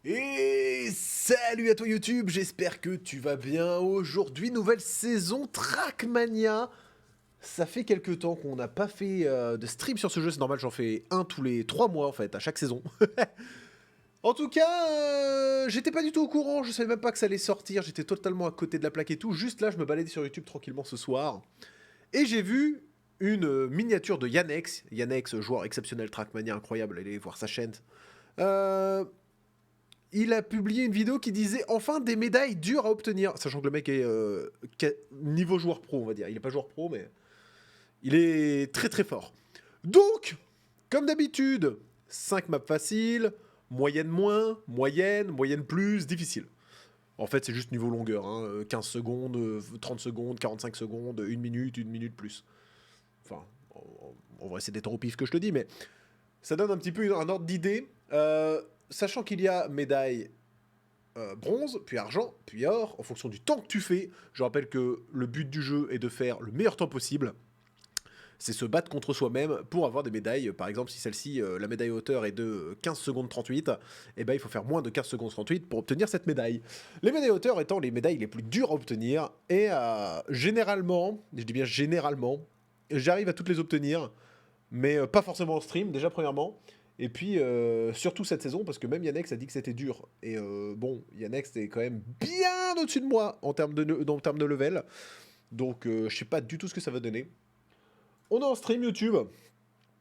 Et salut à toi YouTube, j'espère que tu vas bien. Aujourd'hui, nouvelle saison Trackmania. Ça fait quelques temps qu'on n'a pas fait de stream sur ce jeu, c'est normal, j'en fais un tous les 3 mois en fait, à chaque saison. En tout cas, j'étais pas du tout au courant, je savais même pas que ça allait sortir, j'étais totalement à côté de la plaque et tout. Juste là, je me baladais sur YouTube tranquillement ce soir. Et j'ai vu une miniature de Yannex. Yannex, joueur exceptionnel Trackmania, incroyable, allez voir sa chaîne. Euh, il a publié une vidéo qui disait enfin des médailles dures à obtenir, sachant que le mec est niveau joueur pro, on va dire. Il est pas joueur pro, mais il est très très fort. Donc, comme d'habitude, 5 maps faciles, moyenne moins, moyenne plus, difficile. En fait, c'est juste niveau longueur, hein, 15 secondes, 30 secondes, 45 secondes, 1 minute plus. Enfin, on va essayer d'être au pif que je te dis, mais ça donne un petit peu un ordre d'idée. Sachant qu'il y a médaille bronze, puis argent, puis or, en fonction du temps que tu fais. Je rappelle que le but du jeu est de faire le meilleur temps possible. C'est se battre contre soi-même pour avoir des médailles. Par exemple, si celle-ci, la médaille hauteur est de 15 secondes 38, eh ben, il faut faire moins de 15 secondes 38 pour obtenir cette médaille. Les médailles hauteur étant les médailles les plus dures à obtenir. Et généralement, je dis bien généralement, j'arrive à toutes les obtenir, mais pas forcément en stream, déjà premièrement. Et puis, surtout cette saison, parce que même Yannex a dit que c'était dur. Et bon, Yannex est quand même bien au-dessus de moi en termes de level. Donc, je sais pas du tout ce que ça va donner. On est en stream YouTube.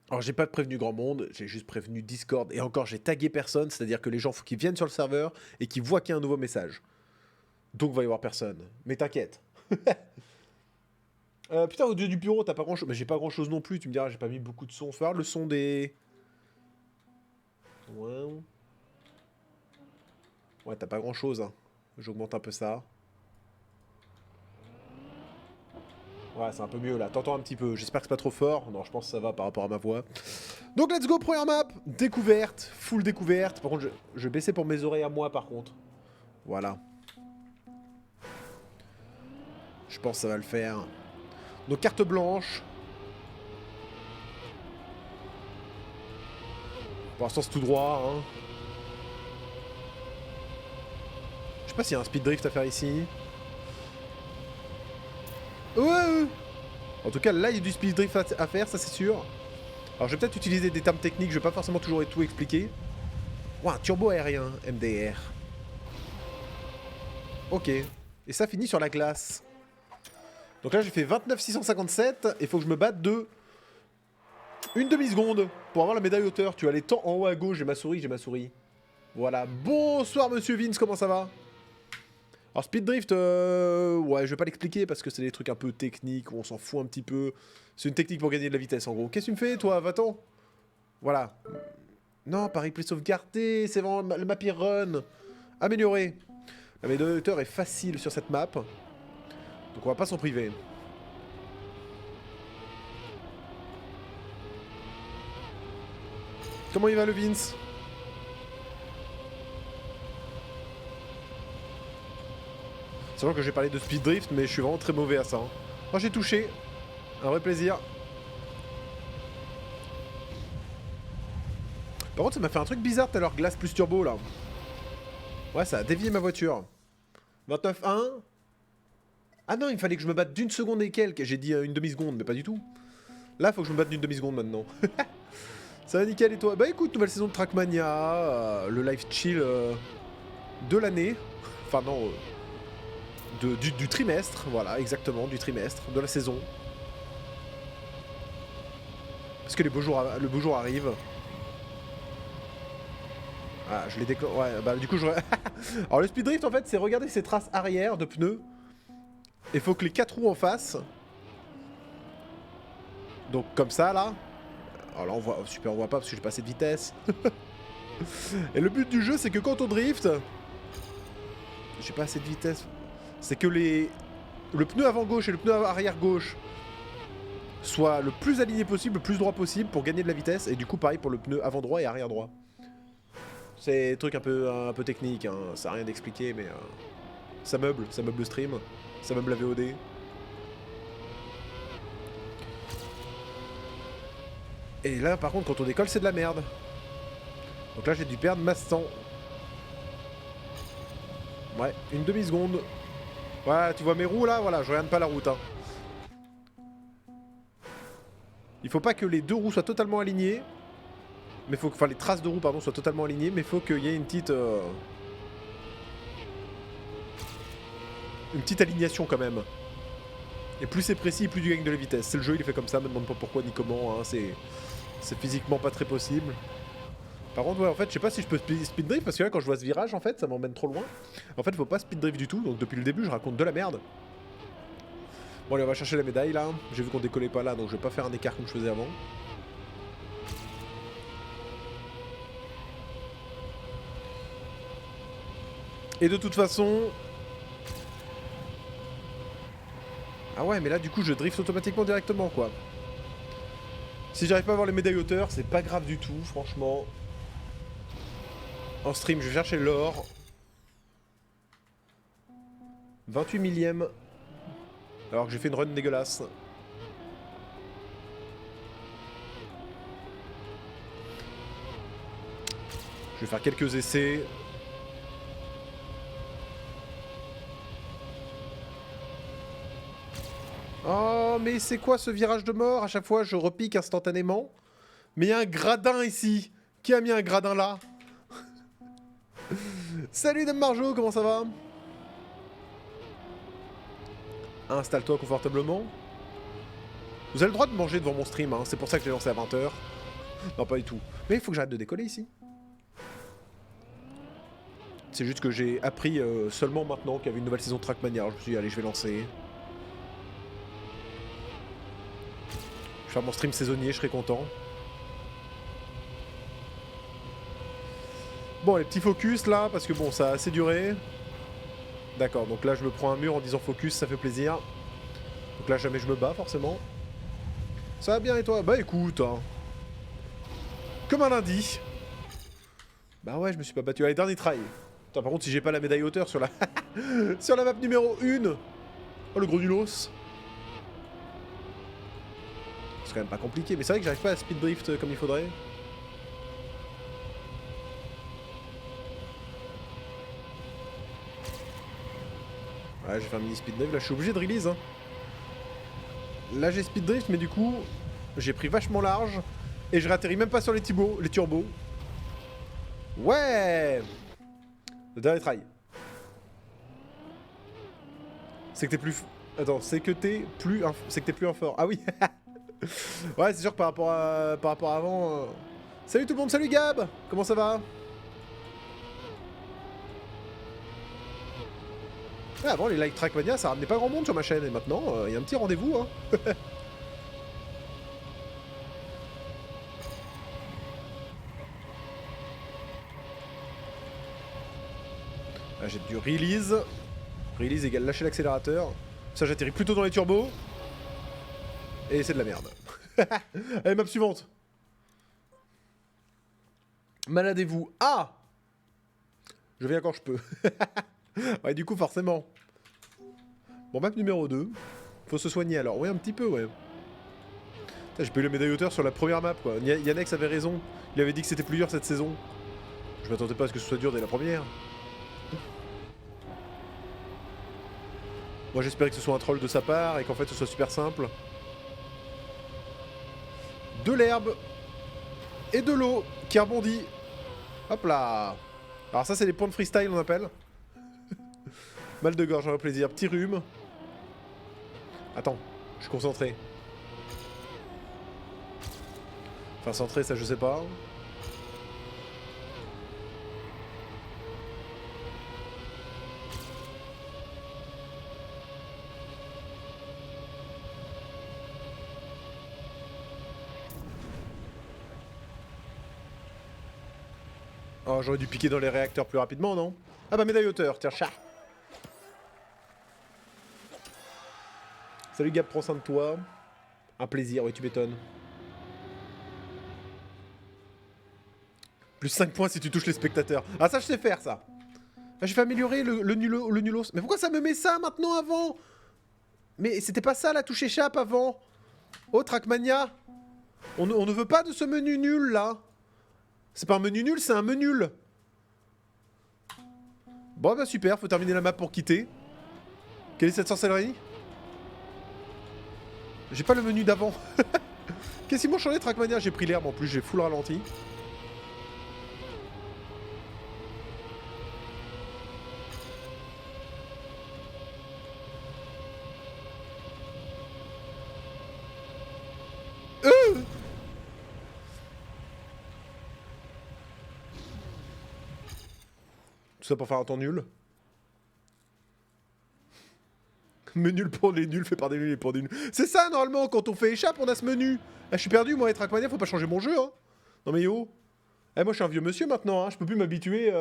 Alors, j'ai pas prévenu grand monde, j'ai juste prévenu Discord. Et encore, j'ai tagué personne, c'est-à-dire que les gens, faut qu'ils viennent sur le serveur et qu'ils voient qu'il y a un nouveau message. Donc, il va y avoir personne. Mais t'inquiète. Putain, au dieu du bureau, t'as pas grand-chose. Mais j'ai pas grand-chose non plus, tu me diras, j'ai pas mis beaucoup de son. Faut voir le son des... Ouais, ouais t'as pas grand chose, hein. J'augmente un peu ça. Ouais, c'est un peu mieux là. T'entends un petit peu. J'espère que c'est pas trop fort. Non, je pense que ça va par rapport à ma voix. Donc, let's go, première map. Découverte. Full découverte. Par contre, je vais baisser pour mes oreilles à moi, par contre. Voilà. Je pense que ça va le faire. Donc, carte blanche. Pour l'instant, c'est tout droit, hein. Je sais pas s'il y a un speed drift à faire ici. Ouais. En tout cas, là, il y a du speed drift à faire, ça c'est sûr. Alors, je vais peut-être utiliser des termes techniques, je vais pas forcément toujours tout expliquer. Ouah, un turbo aérien, MDR. Ok. Et ça finit sur la glace. Donc là, j'ai fait 29 657, et il faut que je me batte de... une demi-seconde pour avoir la médaille hauteur. Tu as les temps en haut à gauche, j'ai ma souris. Voilà. Bonsoir, monsieur Vince, comment ça va? Alors, speed drift, ouais, je vais pas l'expliquer parce que c'est des trucs un peu techniques où on s'en fout un petit peu. C'est une technique pour gagner de la vitesse, en gros. Qu'est-ce que tu me fais, toi? Va-t'en. Voilà. Non, pas replay sauvegardé, c'est vraiment le map run. Amélioré. La médaille hauteur est facile sur cette map. Donc, on va pas s'en priver. Comment il va, le Vince? Sachant que j'ai parlé de speed drift, mais je suis vraiment très mauvais à ça. Hein. Moi, j'ai touché. Un vrai plaisir. Par contre, ça m'a fait un truc bizarre tout à l'heure, glace plus turbo, là. Ouais, ça a dévié ma voiture. 29-1. Ah non, il fallait que je me batte d'une seconde et quelques. J'ai dit une demi-seconde, mais pas du tout. Là, faut que je me batte d'une demi-seconde maintenant. Ça va nickel, et toi? Bah écoute, nouvelle saison de Trackmania. Le live chill de l'année. Enfin non, du trimestre. Voilà, exactement, du trimestre, de la saison. Parce que le beau jour arrive. Ah, je l'ai déclenché. Ouais, bah du coup, je... Alors, le speed drift, en fait, c'est regarder ses traces arrière de pneus. Il faut que les 4 roues en face. Donc, comme ça, là. Alors là, on voit... Super, on voit pas parce que j'ai pas assez de vitesse. Et le but du jeu, c'est que quand on drift... J'ai pas assez de vitesse. C'est que le pneu avant gauche et le pneu arrière gauche soient le plus alignés possible, le plus droit possible pour gagner de la vitesse. Et du coup, pareil pour le pneu avant droit et arrière droit. C'est un truc un peu technique, hein. Ça n'a rien d'expliquer, mais ça meuble le stream, ça meuble la VOD. Et là, par contre, quand on décolle, c'est de la merde. Donc là, j'ai dû perdre ma stand. Ouais, une demi-seconde. Ouais, tu vois mes roues là? Voilà, je regarde pas la route. Hein. Il faut pas que les deux roues soient totalement alignées. Mais faut que, enfin, les traces de roues, pardon, soient totalement alignées. Mais faut qu'il y ait une petite alignation quand même. Et plus c'est précis, plus tu gagnes de la vitesse. C'est le jeu, il est fait comme ça, me demande pas pourquoi ni comment. Hein. C'est physiquement pas très possible. Par contre, ouais, en fait, je sais pas si je peux speed drift parce que là, quand je vois ce virage, en fait, ça m'emmène trop loin. En fait, faut pas speed drift du tout. Donc depuis le début, je raconte de la merde. Bon, allez, on va chercher la médaille là. J'ai vu qu'on décollait pas là, donc je vais pas faire un écart comme je faisais avant. Et de toute façon... Ah ouais, mais là, du coup, je drift automatiquement directement, quoi. Si j'arrive pas à avoir les médailles hauteur, c'est pas grave du tout, franchement. En stream, je vais chercher l'or. 28 millième. Alors que j'ai fait une run dégueulasse. Je vais faire quelques essais. Oh, mais c'est quoi ce virage de mort? À chaque fois, je repique instantanément. Mais il y a un gradin ici. Qui a mis un gradin là? Salut Dame Marjo, comment ça va? Installe-toi confortablement. Vous avez le droit de manger devant mon stream, hein. C'est pour ça que j'ai lancé à 20h. Non, pas du tout. Mais il faut que j'arrête de décoller ici. C'est juste que j'ai appris seulement maintenant qu'il y avait une nouvelle saison de Trackmania. Je me suis dit, allez, je vais lancer. Je vais faire mon stream saisonnier, je serai content. Bon, les petits focus là, parce que bon, ça a assez duré. D'accord, donc là je me prends un mur en disant focus, ça fait plaisir. Donc là jamais je me bats forcément. Ça va bien et toi? Bah écoute, hein. Comme un lundi. Bah ouais, je me suis pas battu. Allez, dernier try. Putain, par contre, si j'ai pas la médaille hauteur sur la... sur la map numéro 1. Oh, le gros nulos. C'est quand même pas compliqué, mais c'est vrai que j'arrive pas à speed drift comme il faudrait. Ouais, j'ai fait un mini speed drift, là je suis obligé de release. Hein. Là j'ai speed drift, mais du coup, j'ai pris vachement large. Et je réatterris même pas sur les turbos. Ouais. Le dernier try. C'est que t'es plus... Attends, c'est que t'es plus... C'est que t'es plus un fort. Ah oui. Ouais, c'est sûr que par rapport à avant... Salut tout le monde, salut Gab. Comment ça va? Ouais, avant les Like Trackmania, ça ramenait pas grand monde sur ma chaîne. Et maintenant, il y a un petit rendez-vous. Hein. Là, j'ai du release. Release égale lâcher l'accélérateur. Ça, j'atterris plutôt dans les turbos. Et c'est de la merde. Allez, map suivante. Maladez-vous. Ah! Je viens quand je peux. Ouais, du coup, forcément. Bon, map numéro 2. Faut se soigner alors. Ouais, un petit peu, ouais. J'ai pas eu la médaille hauteur sur la première map, quoi. Yannex avait raison. Il avait dit que c'était plus dur cette saison. Je m'attendais pas à ce que ce soit dur dès la première. Moi, j'espérais que ce soit un troll de sa part et qu'en fait, ce soit super simple. De l'herbe et de l'eau qui rebondit. Hop là. Alors ça, c'est les points de freestyle, on appelle. Mal de gorge, un plaisir. Petit rhume. Attends, je suis concentré. Enfin, centré, ça, je sais pas. Oh, j'aurais dû piquer dans les réacteurs plus rapidement, non? Ah bah, médaille hauteur, tiens, chat. Salut Gab, prends soin de toi. Un plaisir, oui, tu m'étonnes. Plus 5 points si tu touches les spectateurs. Ah, ça, je sais faire, ça. Ah, j'ai fait améliorer le nulos. Mais pourquoi ça me met ça maintenant avant? Mais c'était pas ça, la touche échappe avant. Oh, Trackmania. On ne veut pas de ce menu nul, là. C'est pas un menu nul, c'est un menu nul. Bon bah super, faut terminer la map pour quitter. Quelle est cette sorcellerie? J'ai pas le menu d'avant. Qu'est-ce qu'ils m'ont changé Trackmania? J'ai pris l'herbe en plus, j'ai full ralenti. Tout ça pour faire un temps nul. Menu nul pour les nuls, fait par des nuls et pour des nuls. C'est ça, normalement, quand on fait échappe, on a ce menu. Ah, je suis perdu, moi, et Trackmania, faut pas changer mon jeu, hein. Non mais yo. Eh, moi, je suis un vieux monsieur, maintenant, hein. Je peux plus m'habituer,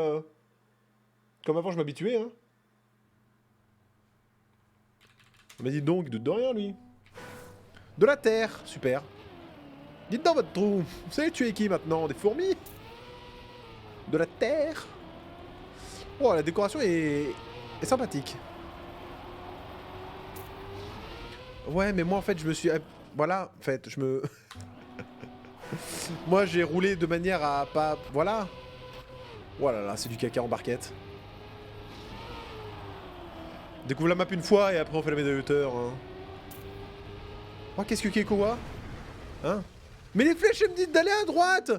comme avant, je m'habituais, hein. Mais dites donc, doute de rien, lui. De la terre, super. Dites dans votre trou. Vous savez tuer qui, maintenant? Des fourmis? De la terre? Oh, la décoration est sympathique. Ouais, mais moi, en fait, je me suis... Voilà, en fait, je me... Moi, j'ai roulé de manière à pas... Voilà. Voilà, là, c'est du caca en barquette. Découvre la map une fois et après on fait la médaille hauteur. Hein. Oh, qu'est-ce que Kekoa? Hein? Mais les flèches, elles me disent d'aller à droite!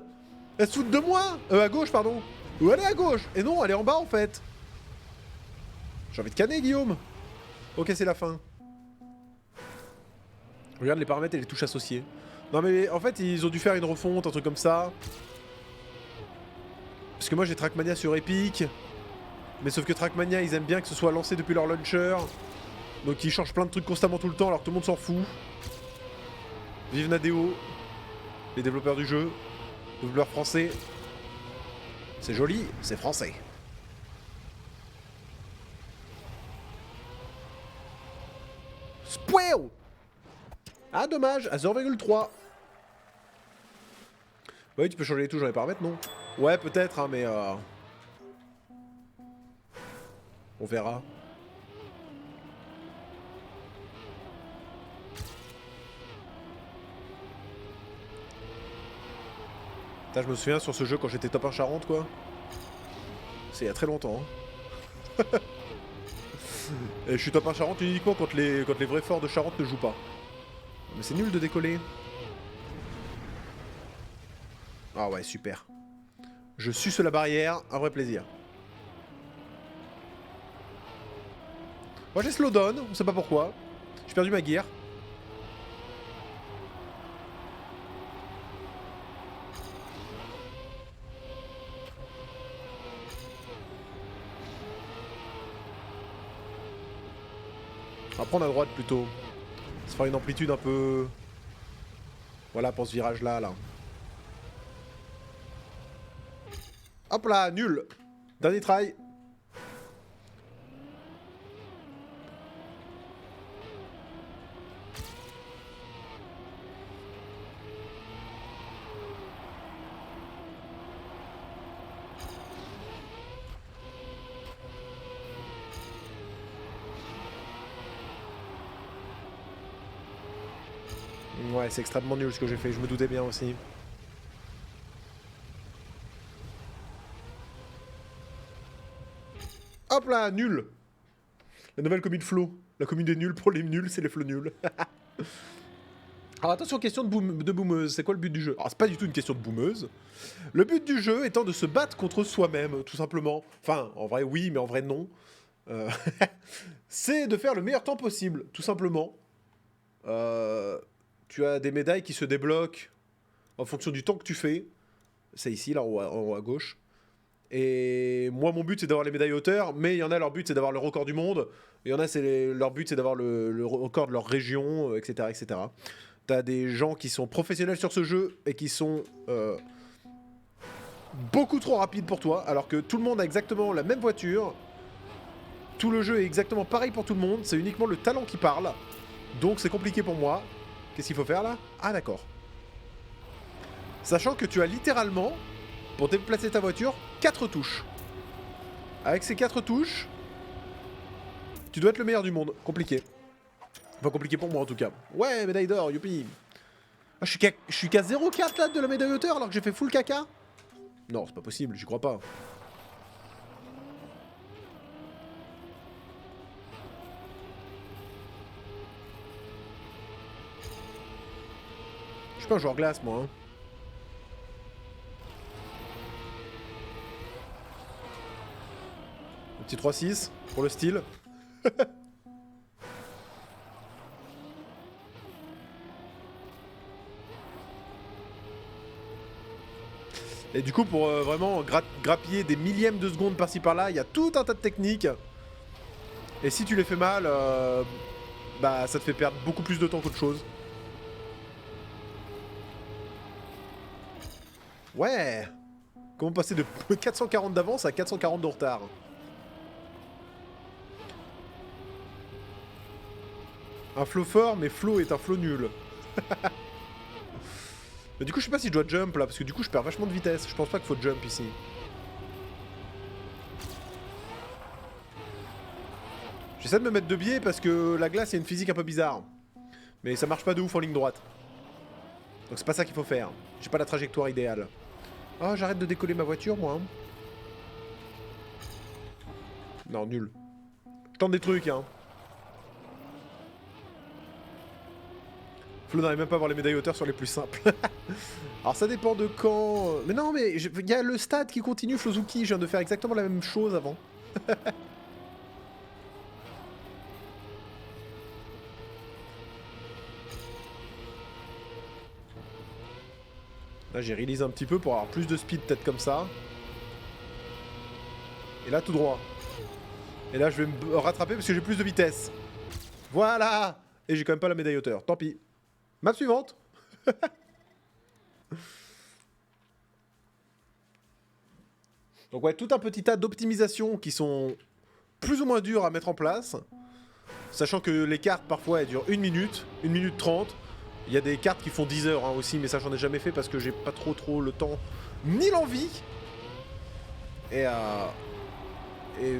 Elles se foutent de moi! À gauche, pardon. Ou aller à gauche! Et non, elle est en bas, en fait. J'ai envie de canner, Guillaume. Ok, c'est la fin. Regarde les paramètres et les touches associées. Non mais en fait ils ont dû faire une refonte, un truc comme ça. Parce que moi j'ai Trackmania sur Epic. Mais sauf que Trackmania ils aiment bien que ce soit lancé depuis leur launcher. Donc ils changent plein de trucs constamment tout le temps alors que tout le monde s'en fout. Vive Nadeo. Les développeurs du jeu. Développeurs français. C'est joli, c'est français. Spoil! Ah dommage, à 0,3. Oui, tu peux changer les touches dans les paramètres, non? Ouais, peut-être, hein, mais... On verra. Putain, je me souviens sur ce jeu quand j'étais top 1 Charente, quoi. C'est il y a très longtemps. Hein. Et je suis top 1 Charente uniquement quand les vrais forts de Charente ne jouent pas. Mais c'est nul de décoller. Ah ouais, super. Je suce la barrière, un vrai plaisir. Moi j'ai slowdown, on sait pas pourquoi. J'ai perdu ma gear. On va prendre à droite plutôt. Ça fera une amplitude un peu... Voilà pour ce virage là, là. Hop là, nul. Dernier try. Ouais, c'est extrêmement nul ce que j'ai fait, je me doutais bien aussi. Hop là, nul. La nouvelle commune flow. La commune des nuls pour les nuls, c'est les flots nuls. Alors attention, question de boumeuse. C'est quoi le but du jeu? Alors c'est pas du tout une question de boumeuse. Le but du jeu étant de se battre contre soi-même, tout simplement. Enfin, en vrai oui, mais en vrai non. C'est de faire le meilleur temps possible, tout simplement. Tu as des médailles qui se débloquent en fonction du temps que tu fais. C'est ici, là, en haut à gauche. Et moi, mon but, c'est d'avoir les médailles hauteur, mais il y en a, leur but, c'est d'avoir le record du monde. Et il y en a, leur but, c'est d'avoir le record de leur région, etc., etc. T'as des gens qui sont professionnels sur ce jeu et qui sont beaucoup trop rapides pour toi, alors que tout le monde a exactement la même voiture. Tout le jeu est exactement pareil pour tout le monde. C'est uniquement le talent qui parle. Donc, c'est compliqué pour moi. Qu'est-ce qu'il faut faire, là? Ah, d'accord. Sachant que tu as littéralement, pour déplacer ta voiture, 4 touches. Avec ces 4 touches, tu dois être le meilleur du monde. Compliqué. Enfin, compliqué pour moi en tout cas. Ouais, médaille d'or, youpi. Ah, je suis qu'à 0,4 là de la médaille hauteur alors que j'ai fait full caca. Non, c'est pas possible, j'y crois pas. pas un joueur glace, moi. Hein. Un petit 3-6 pour le style. Et du coup, pour vraiment grappiller des millièmes de secondes par-ci par-là, il y a tout un tas de techniques. Et si tu les fais mal, bah ça te fait perdre beaucoup plus de temps qu'autre chose. Ouais. Comment passer de 440 d'avance à 440 de retard? Un flow fort, mais flow est un flow nul. Mais du coup, je sais pas si je dois jump là, parce que du coup, je perds vachement de vitesse. Je pense pas qu'il faut jump ici. J'essaie de me mettre de biais parce que la glace, il y a une physique un peu bizarre. Mais ça marche pas de ouf en ligne droite. Donc c'est pas ça qu'il faut faire. J'ai pas la trajectoire idéale. Oh, j'arrête de décoller ma voiture, moi. Hein. Non, nul. Je tente des trucs, hein. Flo n'arrive même pas à avoir les médailles hauteur sur les plus simples. Alors ça dépend de quand... Mais non, mais il y a le stade qui continue, Flozuki. Je viens de faire exactement la même chose avant. Là, j'ai release un petit peu pour avoir plus de speed, peut-être comme ça. Et là, tout droit. Et là, je vais me rattraper parce que j'ai plus de vitesse. Voilà. Et j'ai quand même pas la médaille hauteur. Tant pis. Map suivante. Donc ouais, tout un petit tas d'optimisations qui sont plus ou moins dures à mettre en place. Sachant que les cartes, parfois, elles durent 1 minute 30. Il y a des cartes qui font 10 heures hein, aussi, mais ça, j'en ai jamais fait parce que j'ai pas trop le temps ni l'envie. Et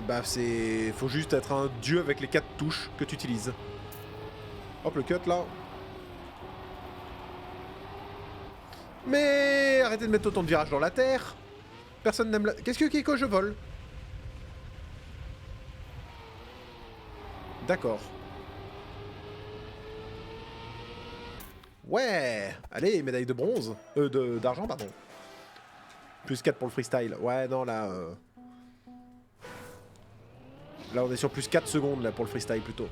bah, c'est... Faut juste être un dieu avec les 4 touches que tu utilises. Hop, le cut, là. Mais arrêtez de mettre autant de virages dans la terre. Personne n'aime la... Qu'est-ce que Keiko, je vole? D'accord. Ouais. Allez, médaille de bronze. D'argent, pardon. Plus 4 pour le freestyle. Ouais, non, là... Là, on est sur plus 4 secondes, là, pour le freestyle, plutôt.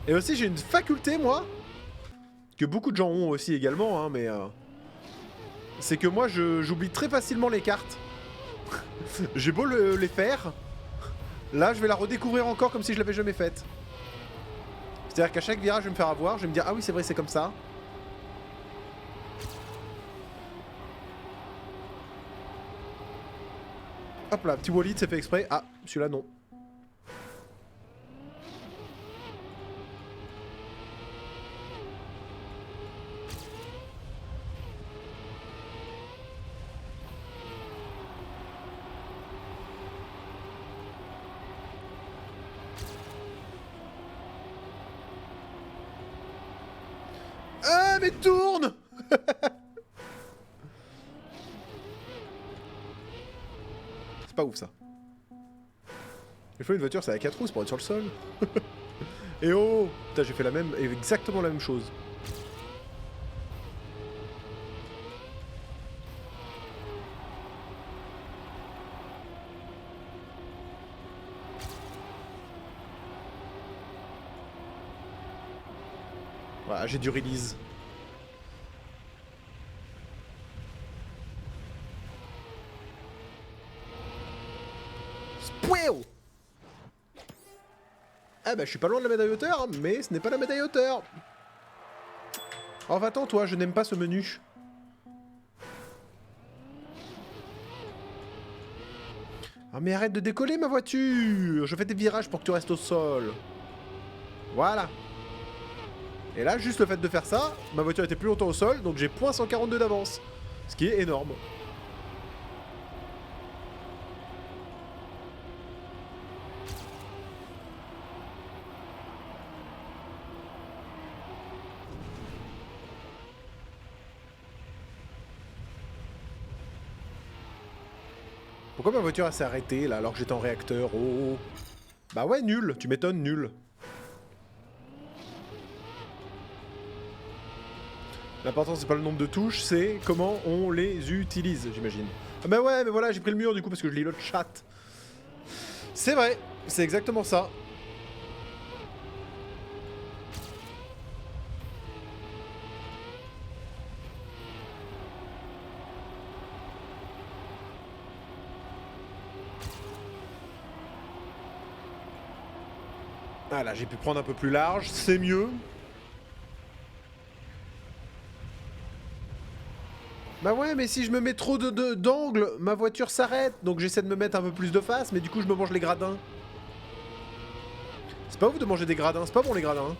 Et aussi, j'ai une faculté, moi, que beaucoup de gens ont aussi également, hein, mais... c'est que moi, j'oublie très facilement les cartes. J'ai beau les faire. Là, je vais la redécouvrir encore comme si je l'avais jamais faite. C'est-à-dire qu'à chaque virage, je vais me faire avoir. Je vais me dire, ah oui, c'est vrai, c'est comme ça. Hop là, petit Walid, c'est fait exprès. Ah, celui-là, non. Ah, mais tourne. C'est pas ouf, ça. Il faut une voiture, c'est à 4 roues, c'est pour être sur le sol. Et oh, putain, j'ai fait la même, exactement la même chose. Voilà, j'ai du release. Spouéo. Ah bah je suis pas loin de la médaille hauteur, mais ce n'est pas la médaille hauteur. Oh va-t'en toi, je n'aime pas ce menu. Ah mais arrête de décoller ma voiture. Je fais des virages pour que tu restes au sol. Voilà. Et là, juste le fait de faire ça, ma voiture était plus longtemps au sol, donc j'ai .142 d'avance. Ce qui est énorme. Pourquoi ma voiture s'est arrêtée là alors que j'étais en réacteur? Oh. Bah ouais, nul. Tu m'étonnes, nul. L'important c'est pas le nombre de touches, c'est comment on les utilise, j'imagine. Ah bah ouais, mais voilà, j'ai pris le mur du coup parce que je lis le chat. C'est vrai, c'est exactement ça. Ah là, j'ai pu prendre un peu plus large, c'est mieux. Bah ouais, mais si je me mets trop d'angle, ma voiture s'arrête. Donc j'essaie de me mettre un peu plus de face, mais du coup je me mange les gradins. C'est pas ouf de manger des gradins, c'est pas bon les gradins. Hein.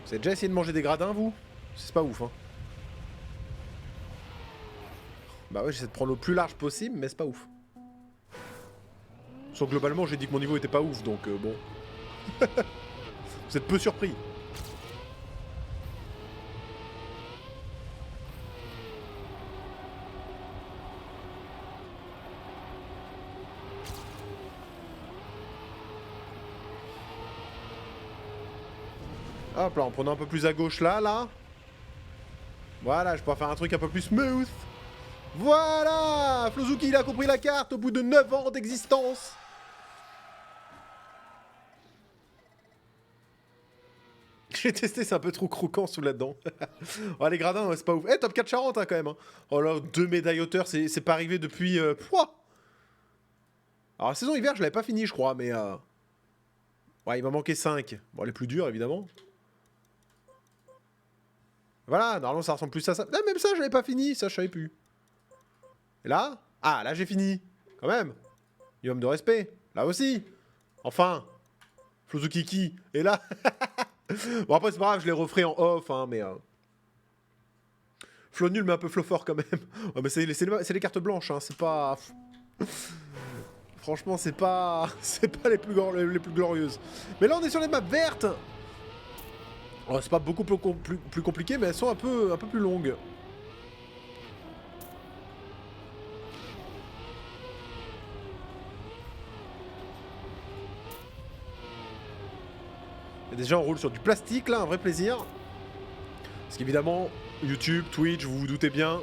Vous avez déjà essayé de manger des gradins, vous? C'est pas ouf, hein. Bah ouais, j'essaie de prendre le plus large possible, mais c'est pas ouf. Sauf globalement, j'ai dit que mon niveau était pas ouf, donc bon. Vous êtes peu surpris. Hop là, en prenant un peu plus à gauche là. Voilà, je pourrais faire un truc un peu plus smooth. Voilà, Flozuki, il a compris la carte au bout de 9 ans d'existence. J'ai testé, c'est un peu trop croquant sous là-dedans. Oh, les gradins, ouais, c'est pas ouf. Eh, top 4 Charente, hein, quand même. Hein. Oh là, 2 médailles hauteur, c'est pas arrivé depuis... Pouah. Alors, la saison hiver, je l'avais pas fini, je crois, mais... Ouais, il m'a manqué 5. Bon, les plus durs, évidemment. Voilà, normalement, ça ressemble plus à ça. Ah, même ça, je l'avais pas fini, ça, je savais plus. Et là? Ah, là, j'ai fini. Quand même. Minimum de respect. Là aussi. Enfin. Flozukiki. Et là... Bon, après, c'est pas grave, je les referai en off, hein, mais... Flow nul, mais un peu flow fort, quand même. Ouais, mais c'est les cartes blanches, hein, c'est pas... Franchement, c'est pas... C'est pas les plus glorieuses. Mais là, on est sur les maps vertes. Oh, c'est pas beaucoup plus compliqué, mais elles sont un peu plus longues. Et déjà, on roule sur du plastique, là, un vrai plaisir. Parce qu'évidemment, YouTube, Twitch, vous vous doutez bien,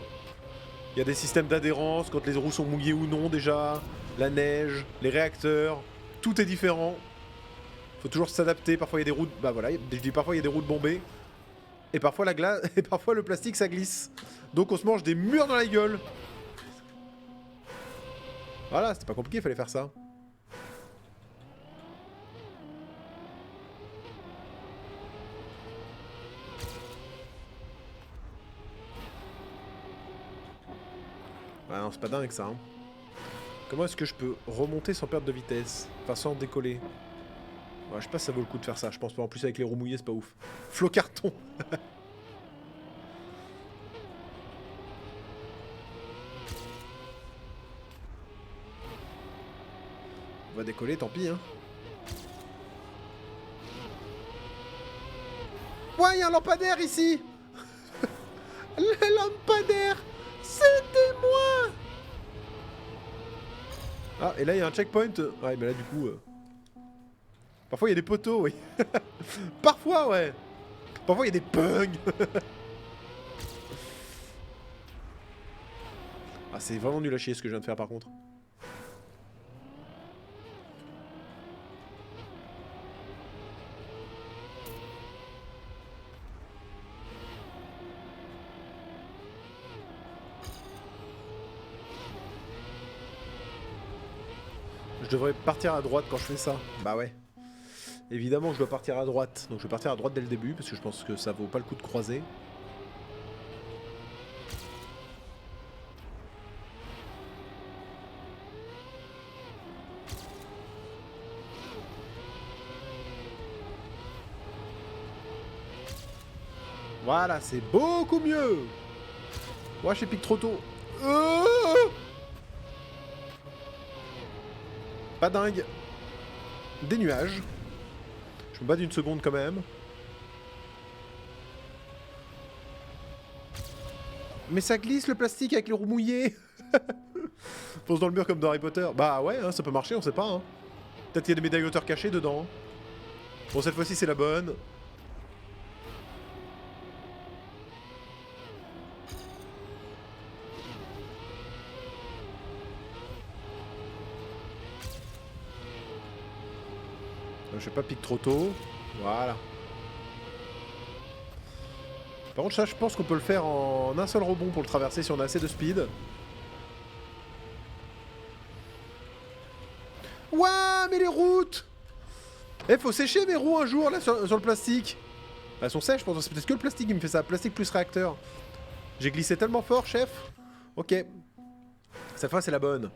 il y a des systèmes d'adhérence, quand les roues sont mouillées ou non, déjà. La neige, les réacteurs, tout est différent. Faut toujours s'adapter, parfois il y a des routes... Bah voilà, je dis parfois il y a des routes bombées. Et parfois la glace... Et parfois le plastique, ça glisse. Donc on se mange des murs dans la gueule. Voilà, c'était pas compliqué, il fallait faire ça. Ah non, c'est pas dingue ça. Hein. Comment est-ce que je peux remonter sans perdre de vitesse? Enfin, sans décoller. Ouais, je sais pas si ça vaut le coup de faire ça. Je pense pas. En plus, avec les roues mouillées, c'est pas ouf. Flot carton. On va décoller, tant pis. Hein. Ouais, il y a un lampadaire ici. Le lampadaire, c'était moi. Ah, et là, il y a un checkpoint. Ouais, mais là, du coup... Parfois, il y a des poteaux, oui. Parfois, ouais. Parfois, il y a des pungs. Ah, c'est vraiment nul à chier ce que je viens de faire, par contre. Je devrais partir à droite quand je fais ça. Bah ouais. Évidemment, je dois partir à droite. Donc je vais partir à droite dès le début, parce que je pense que ça vaut pas le coup de croiser. Voilà, c'est beaucoup mieux. Ouais, je pique trop tôt. Pas dingue. Des nuages. Je me bats d'une seconde quand même. Mais ça glisse le plastique avec les roues mouillées. Fonce dans le mur comme dans Harry Potter. Bah ouais, hein, ça peut marcher, on sait pas. Hein. Peut-être qu'il y a des médailles d'auteur cachées dedans. Bon, cette fois-ci, c'est la bonne. Je sais pas, pique trop tôt. Voilà. Par contre, ça, je pense qu'on peut le faire en un seul rebond pour le traverser si on a assez de speed. Ouah, mais les routes! Eh, faut sécher mes roues un jour, là, sur le plastique. Elles sont sèches, je pense. C'est peut-être que le plastique qui me fait ça. Plastique plus réacteur. J'ai glissé tellement fort, chef. Ok. Cette fois, c'est la bonne.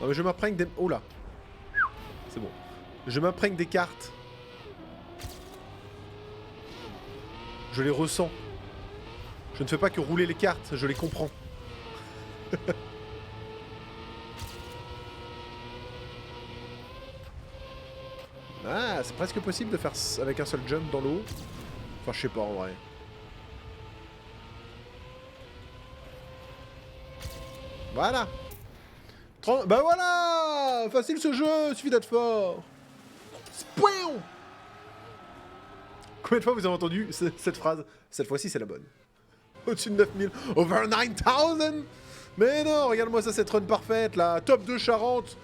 Non, mais je m'imprègne des... Oh là. C'est bon. Je m'imprègne des cartes. Je les ressens. Je ne fais pas que rouler les cartes, je les comprends. Ah, c'est presque possible de faire avec un seul jump dans l'eau. Enfin, je sais pas en vrai. Voilà. Bah voilà. Facile ce jeu, suffit d'être fort. Spoing. Combien de fois vous avez entendu cette phrase? Cette fois-ci, c'est la bonne. Au-dessus de 9000. Over 9000. Mais non, regarde-moi ça, cette run parfaite, là. Top 2 Charente.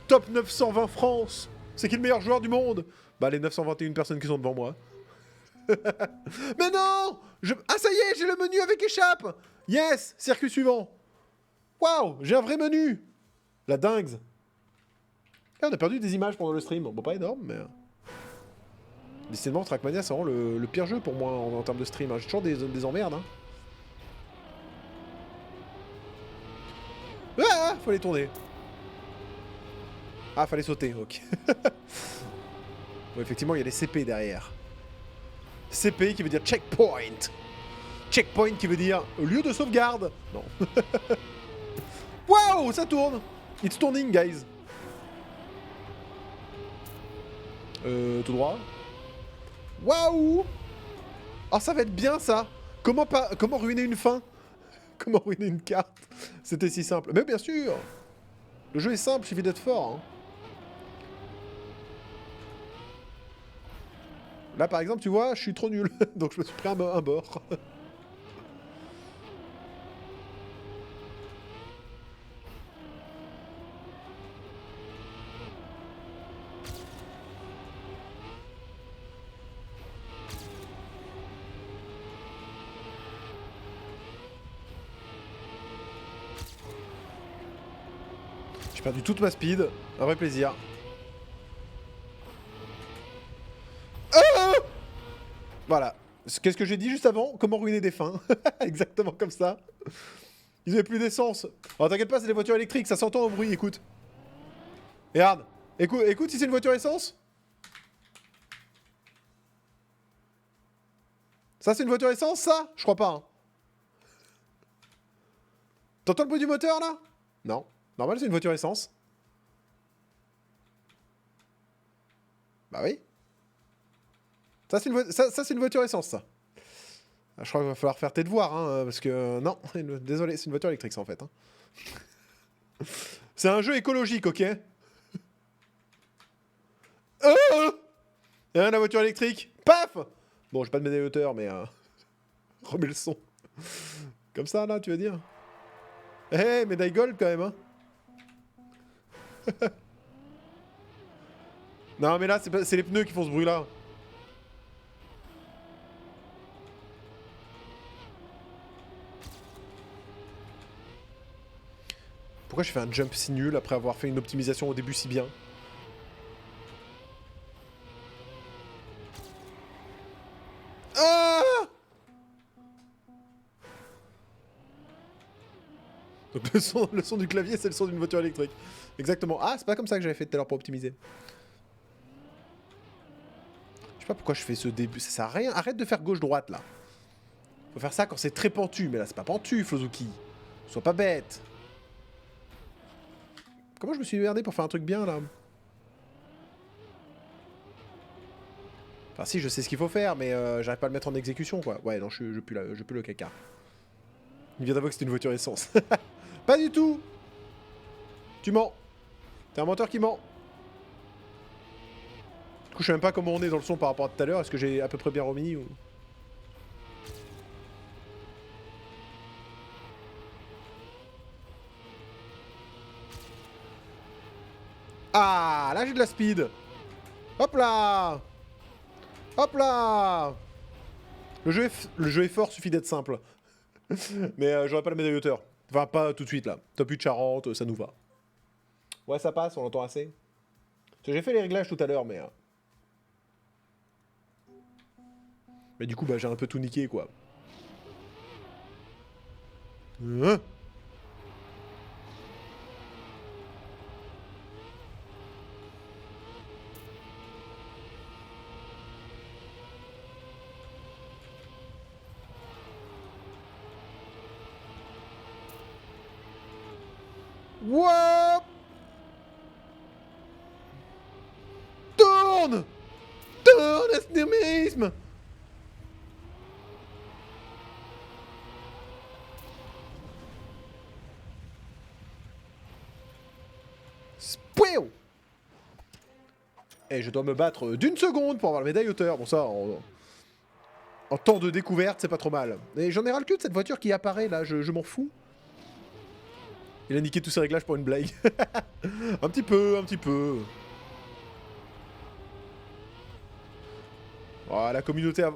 Top 920 France. C'est qui le meilleur joueur du monde? Bah, les 921 personnes qui sont devant moi. Mais non. Ah, ça y est, j'ai le menu avec échappe. Yes. Circuit suivant. Waouh, j'ai un vrai menu. La dingue. On a perdu des images pendant le stream. Bon, pas énorme, mais... Décidément, Trackmania, c'est vraiment le pire jeu pour moi en termes de stream. Hein. J'ai toujours des emmerdes. Hein. Ah, faut les tourner. Ah, fallait sauter, ok. Bon, effectivement, il y a les CP derrière. CP qui veut dire checkpoint. Checkpoint qui veut dire lieu de sauvegarde. Non. Waouh, ça tourne. It's turning, guys. Tout droit. Waouh. Oh, ça va être bien, ça. Comment ruiner une fin? Comment ruiner une carte? C'était si simple. Mais bien sûr. Le jeu est simple, il suffit d'être fort. Hein. Là, par exemple, tu vois, je suis trop nul. Donc, je me suis pris un bord. J'ai perdu toute ma speed. Un vrai plaisir. Voilà. Qu'est-ce que j'ai dit juste avant? Comment ruiner des fins. Exactement comme ça. Ils avaient plus d'essence. Oh, t'inquiète pas, c'est des voitures électriques, ça s'entend au bruit, écoute. Et regarde. Écoute si c'est une voiture essence. Ça, c'est une voiture essence, ça? Je crois pas. Hein. T'entends le bruit du moteur, là? Non. Normal, c'est une voiture essence. Bah oui. Ça, c'est une voiture essence, ça. Je crois qu'il va falloir faire tes devoirs, hein, parce que... Non, désolé, c'est une voiture électrique, ça, en fait. Hein. C'est un jeu écologique, ok? Et la voiture électrique. Paf. Bon, j'ai pas de médaille hauteur, mais... remets le son. Comme ça, là, tu veux dire? Eh, hey, médaille gold, quand même, hein. Non, mais là, c'est les pneus qui font ce bruit-là. Pourquoi je fais un jump si nul après avoir fait une optimisation au début si bien? Ah! Donc le son du clavier, c'est le son d'une voiture électrique. Exactement. Ah, c'est pas comme ça que j'avais fait tout à l'heure pour optimiser. Je sais pas pourquoi je fais ce début. Ça sert à rien. Arrête de faire gauche-droite, là. Faut faire ça quand c'est très pentu. Mais là, c'est pas pentu, Flozuki. Sois pas bête. Comment je me suis merdé pour faire un truc bien, là? Enfin si, je sais ce qu'il faut faire, mais j'arrive pas à le mettre en exécution, quoi. Ouais, non, je pue le caca. Il vient d'avouer que c'était une voiture essence. Pas du tout. Tu mens. T'es un menteur qui ment. Du coup, je sais même pas comment on est dans le son par rapport à tout à l'heure. Est-ce que j'ai à peu près bien remis ou... Ah, là j'ai de la speed. Hop là. Hop là. Le jeu est fort, suffit d'être simple. Mais j'aurais pas la médaille hauteur. Enfin, pas tout de suite là. Top 8 Charente, ça nous va. Ouais, ça passe, on l'entend assez. J'ai fait les réglages tout à l'heure, mais... Mais du coup, bah, j'ai un peu tout niqué, quoi. Hein? Wouah! Tourne! Tourne, astérisme! Spouéo! Et je dois me battre d'une seconde pour avoir la médaille hauteur. Bon, ça, en temps de découverte, c'est pas trop mal. Et j'en ai ras le cul de cette voiture qui apparaît, là. Je m'en fous. Il a niqué tous ses réglages pour une blague. Un petit peu, un petit peu. Oh, la communauté...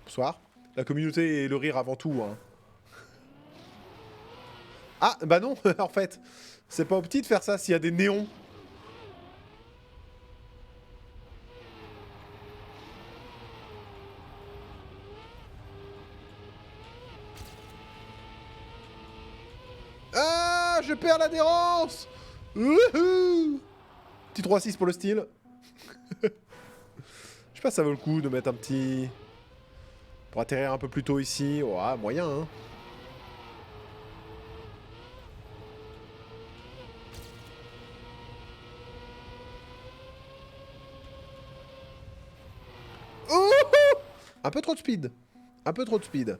Bonsoir. La communauté et le rire avant tout, hein. Ah, bah non, en fait. C'est pas opti de faire ça s'il y a des néons. Ah, je perds l'adhérence. Wouhou. Petit 3-6 pour le style. Je sais pas si ça vaut le coup de mettre un petit... Pour atterrir un peu plus tôt ici. Oh, ah, moyen, hein. Ouhou. Un peu trop de speed. Un peu trop de speed.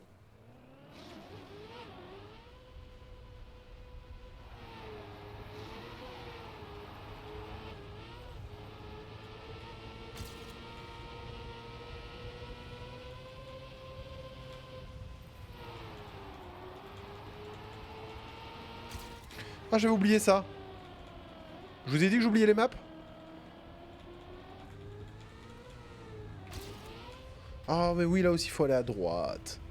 Ah, j'avais oublié ça. Je vous ai dit que j'oubliais les maps. Ah, mais oui, là aussi, il faut aller à droite.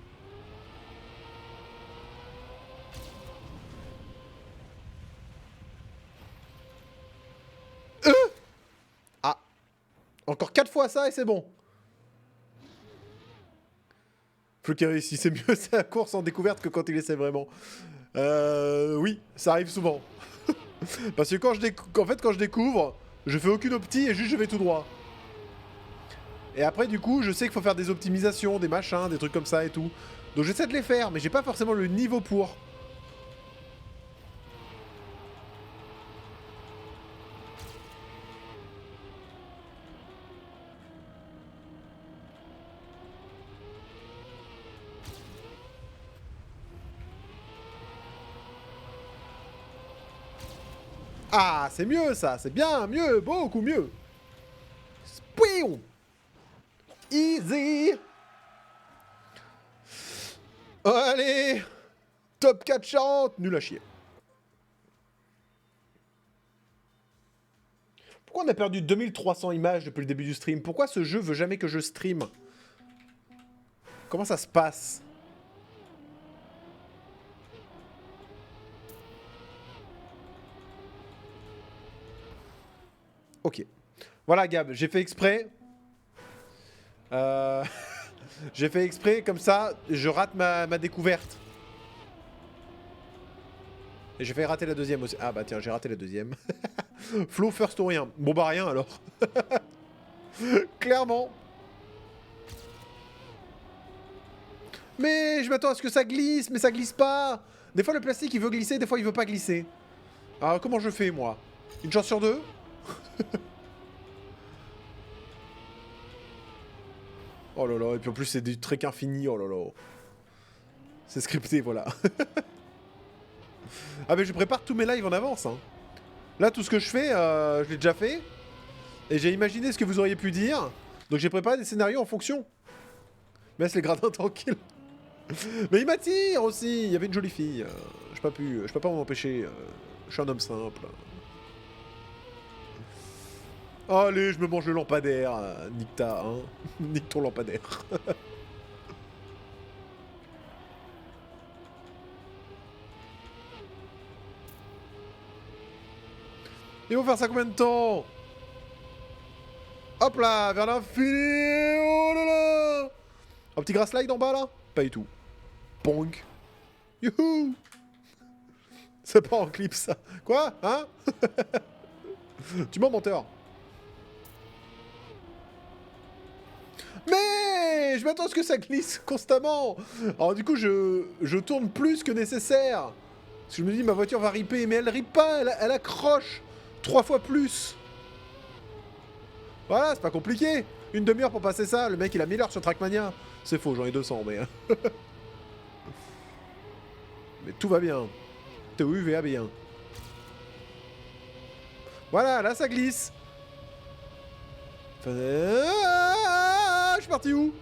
Ah. Encore 4 fois ça et c'est bon. Faut qu'il réussisse. C'est mieux sa course en découverte que quand il essaie vraiment. Oui, ça arrive souvent. Parce que quand je découvre, je fais aucune opti et juste je vais tout droit. Et après, du coup, je sais qu'il faut faire des optimisations, des machins, des trucs comme ça et tout. Donc j'essaie de les faire, mais j'ai pas forcément le niveau pour. Ah, c'est mieux ça, c'est bien mieux, beaucoup mieux. Spouiou. Easy. Allez. Top 4 Charente, nul à chier. Pourquoi on a perdu 2300 images depuis le début du stream? Pourquoi ce jeu veut jamais que je stream? Comment ça se passe? Ok. Voilà Gab, j'ai fait exprès. J'ai fait exprès, comme ça, je rate ma découverte. Et j'ai fait rater la deuxième aussi. Ah bah tiens, j'ai raté la deuxième. Flow first ou rien. Bon bah rien alors. Clairement. Mais je m'attends à ce que ça glisse, mais ça glisse pas. Des fois le plastique il veut glisser, des fois il veut pas glisser. Alors comment je fais moi? Une chance sur deux? Oh là là, et puis en plus c'est des treks infinis, oh là là. C'est scripté, voilà. Ah mais je prépare tous mes lives en avance, hein. Là, tout ce que je fais, je l'ai déjà fait. Et j'ai imaginé ce que vous auriez pu dire. Donc j'ai préparé des scénarios en fonction. Mais laisse les gradins tranquilles. Mais il m'attire aussi. Il y avait une jolie fille. Je peux pas m'en empêcher. Je suis un homme simple. Allez, je me mange le lampadaire. Nique ta, hein. Nique ton lampadaire. Ils vont faire ça combien de temps? Hop là, vers l'infini. Oh là là. Un petit grass slide en bas là? Pas du tout. Pong. Youhou. C'est pas en clip ça. Quoi? Hein? Tu mens, menteur. Mais je m'attends à ce que ça glisse constamment. Alors du coup, je tourne plus que nécessaire. Parce que je me dis, ma voiture va ripper. Mais elle rippe pas, elle accroche 3 fois plus. Voilà, c'est pas compliqué. Une demi-heure pour passer ça. Le mec, il a 1000 heures sur Trackmania. C'est faux, j'en ai 200, mais... mais tout va bien. Tout va bien. Voilà, là, ça glisse. Je suis parti où?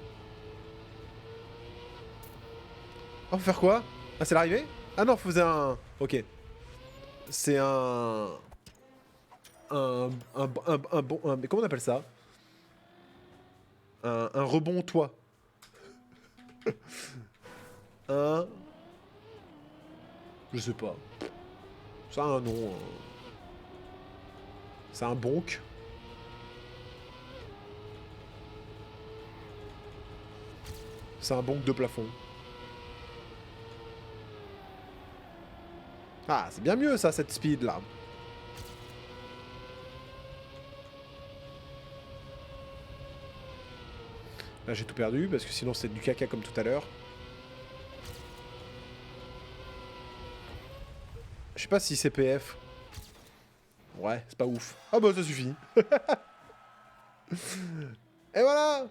On va faire quoi? Ah, c'est l'arrivée? Ah non, faisait un... Ok. C'est un... Mais comment on appelle ça? Un rebond toit. Je sais pas. Ça a un nom. C'est un bonk. C'est un bonk de plafond. Ah, c'est bien mieux ça, cette speed là. Là j'ai tout perdu parce que sinon c'est du caca comme tout à l'heure. Je sais pas si c'est PF. Ouais, c'est pas ouf. Ah bah ça suffit. Et voilà.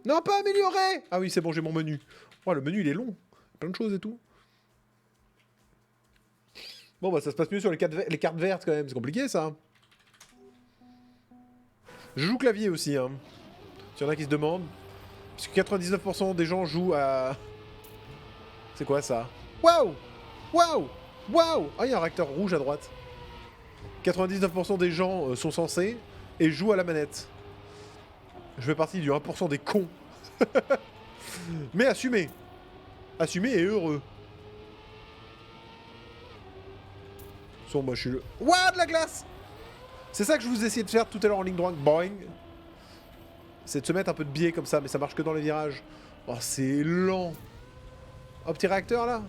Non, pas amélioré. Ah oui, c'est bon, j'ai mon menu. Oh, le menu il est long. Plein de choses et tout. Bon bah ça se passe mieux sur les cartes vertes quand même. C'est compliqué ça. Je joue clavier aussi, hein. S'il y en a qui se demandent. Parce que 99% des gens jouent à... C'est quoi ça? Waouh! Waouh! Waouh! Ah, il y a un réacteur rouge à droite. 99% des gens sont censés et jouent à la manette. Je fais partie du 1% des cons. Mais assumé. Assumé et heureux. Moi je suis le... Ouah, de la glace! C'est ça que je vous essayais de faire tout à l'heure en ligne droite. Boing. C'est de se mettre un peu de biais comme ça, mais ça marche que dans les virages. Oh, c'est lent. Oh, petit réacteur là.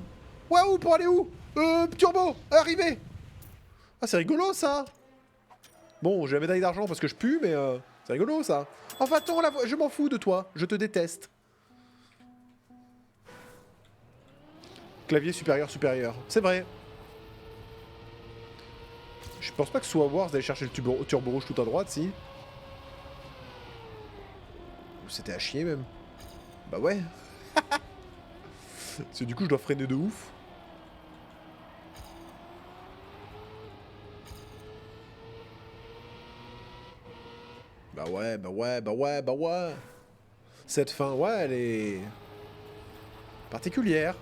Waouh, pour aller où? Turbo, arrivé. Ah, c'est rigolo ça. Bon, j'ai la médaille d'argent parce que je pue, mais c'est rigolo ça. Enfin, attends, je m'en fous de toi. Je te déteste. Clavier supérieur, supérieur. C'est vrai. Je pense pas que ce soit Wars d'aller chercher le turbo rouge tout à droite, si. C'était à chier même. Bah ouais. Parce que du coup je dois freiner de ouf. Bah ouais, bah ouais, bah ouais, bah ouais. Cette fin, ouais, elle est... particulière.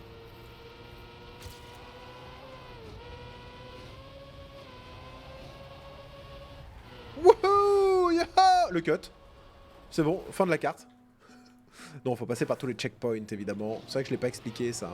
Wouhou, yaha. Le cut. C'est bon, fin de la carte. Non, faut passer par tous les checkpoints, évidemment. C'est vrai que je l'ai pas expliqué, ça.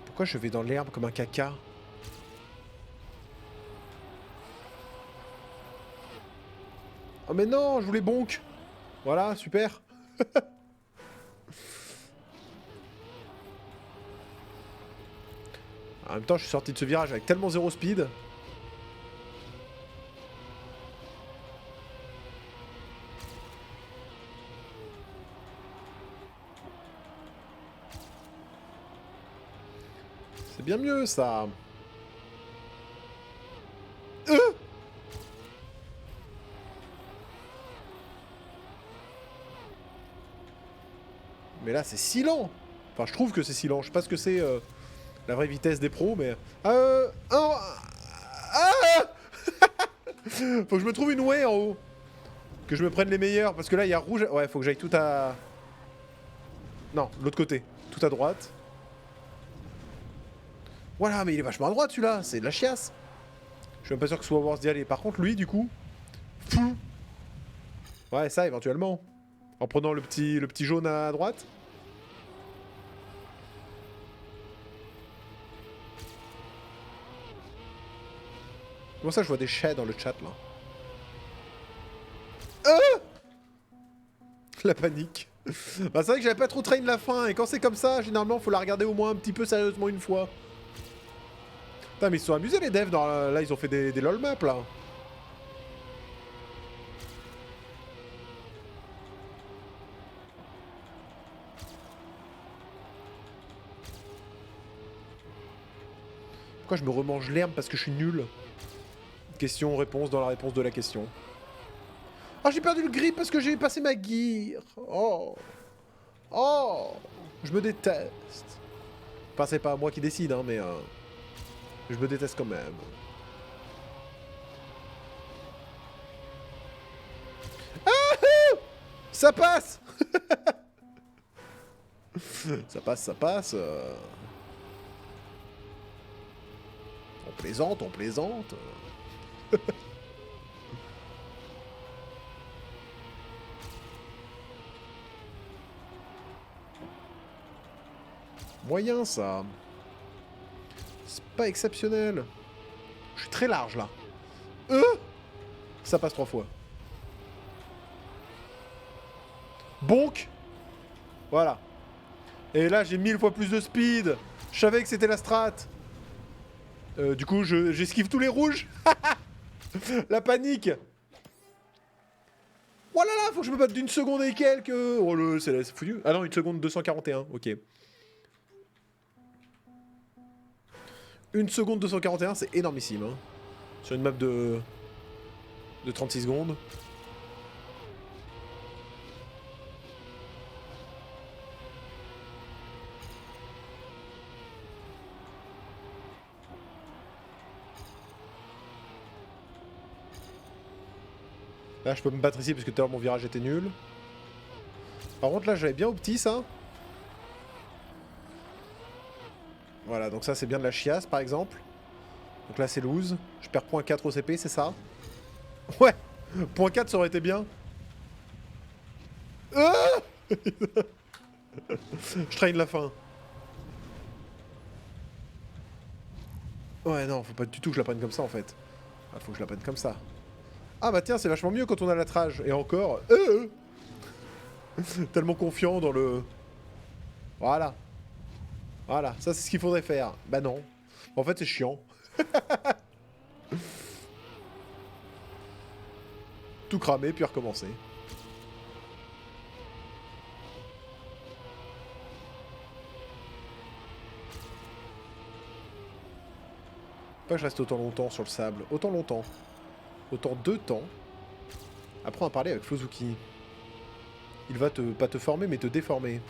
Pourquoi je vais dans l'herbe comme un caca? Oh mais non, je voulais bonk. Voilà, super. En même temps, je suis sorti de ce virage avec tellement zéro speed. C'est bien mieux, ça. Mais là, c'est si lent. Enfin, je trouve que c'est si lent. Je sais pas ce que c'est la vraie vitesse des pros, mais... Faut que je me trouve une way en haut. Que je me prenne les meilleurs. Parce que là, il y a rouge... Ouais, faut que j'aille tout à... Non, de l'autre côté. Tout à droite. Voilà, mais il est vachement à droite, celui-là. C'est de la chiasse. Je suis même pas sûr que ce soit worth d'y aller. Par contre, lui, du coup... Ouais, ça, éventuellement. En prenant le petit jaune à droite. Comment ça, je vois des chats dans le chat, là? La panique. Bah, c'est vrai que j'avais pas trop train la fin, et quand c'est comme ça, généralement, faut la regarder au moins un petit peu sérieusement une fois. Putain, mais ils se sont amusés, les devs. Là, ils ont fait des lol maps, là. Pourquoi je me remange l'herbe parce que je suis nul? Question-réponse dans la réponse de la question. Ah, j'ai perdu le grip parce que j'ai passé ma gear. Oh. Oh. Je me déteste. Enfin, c'est pas moi qui décide, hein, mais... je me déteste quand même. Ah, ça passe. Ça passe, ça passe. On plaisante, on plaisante. Moyen, ça. C'est pas exceptionnel. Je suis très large, là. Ça passe 3 fois. Bonk. Voilà. Et là, j'ai 1000 fois plus de speed. Je savais que c'était la strat. Du coup, j'esquive tous les rouges. La panique. Oh là là, faut que je me batte d'une seconde et quelques. Oh le, c'est foutu. Ah non, 1 seconde 241, ok. 1 seconde 241, c'est énormissime. Hein. Sur une map de 36 secondes. Là, je peux me battre ici parce que tout à l'heure mon virage était nul. Par contre, là, j'avais bien au petit ça. Voilà, donc ça, c'est bien de la chiasse, par exemple. Donc là, c'est lose. Je perds 0.4 au CP, c'est ça? Ouais. 0.4, ça aurait été bien. Je traîne la fin. Ouais, non, faut pas du tout que je la prenne comme ça, en fait. Ah, faut que je la prenne comme ça. Ah bah tiens, c'est vachement mieux quand on a l'attrage. Et encore... Tellement confiant dans le... Voilà. Voilà, ça c'est ce qu'il faudrait faire. Bah non. En fait, c'est chiant. Tout cramer, puis recommencer. Pas que je reste autant longtemps sur le sable. Autant longtemps. Autant de temps. Après, on va parler avec Flozuki. Il va pas te former, mais te déformer.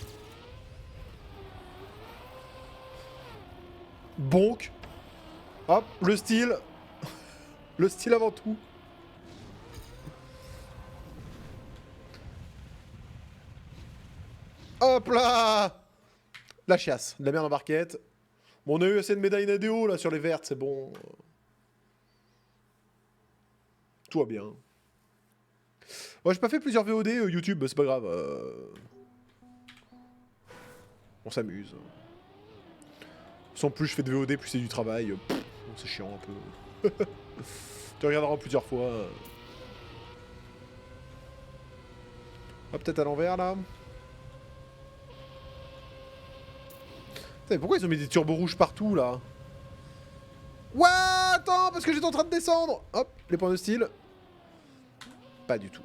Bonk. Hop, le style. Le style avant tout. Hop là. La chiasse. De la merde en barquette. Bon, on a eu assez de médailles Nadeo là sur les vertes, c'est bon. Tout va bien. Ouais, j'ai pas fait plusieurs VOD YouTube, c'est pas grave. On s'amuse. Sans plus je fais de VOD, plus c'est du travail. Bon, c'est chiant un peu. Tu regarderas plusieurs fois. Ah, peut-être à l'envers là. Putain, mais pourquoi ils ont mis des turbos rouges partout là? Ouah, attends, parce que j'étais en train de descendre. Hop, les points de style. Pas du tout.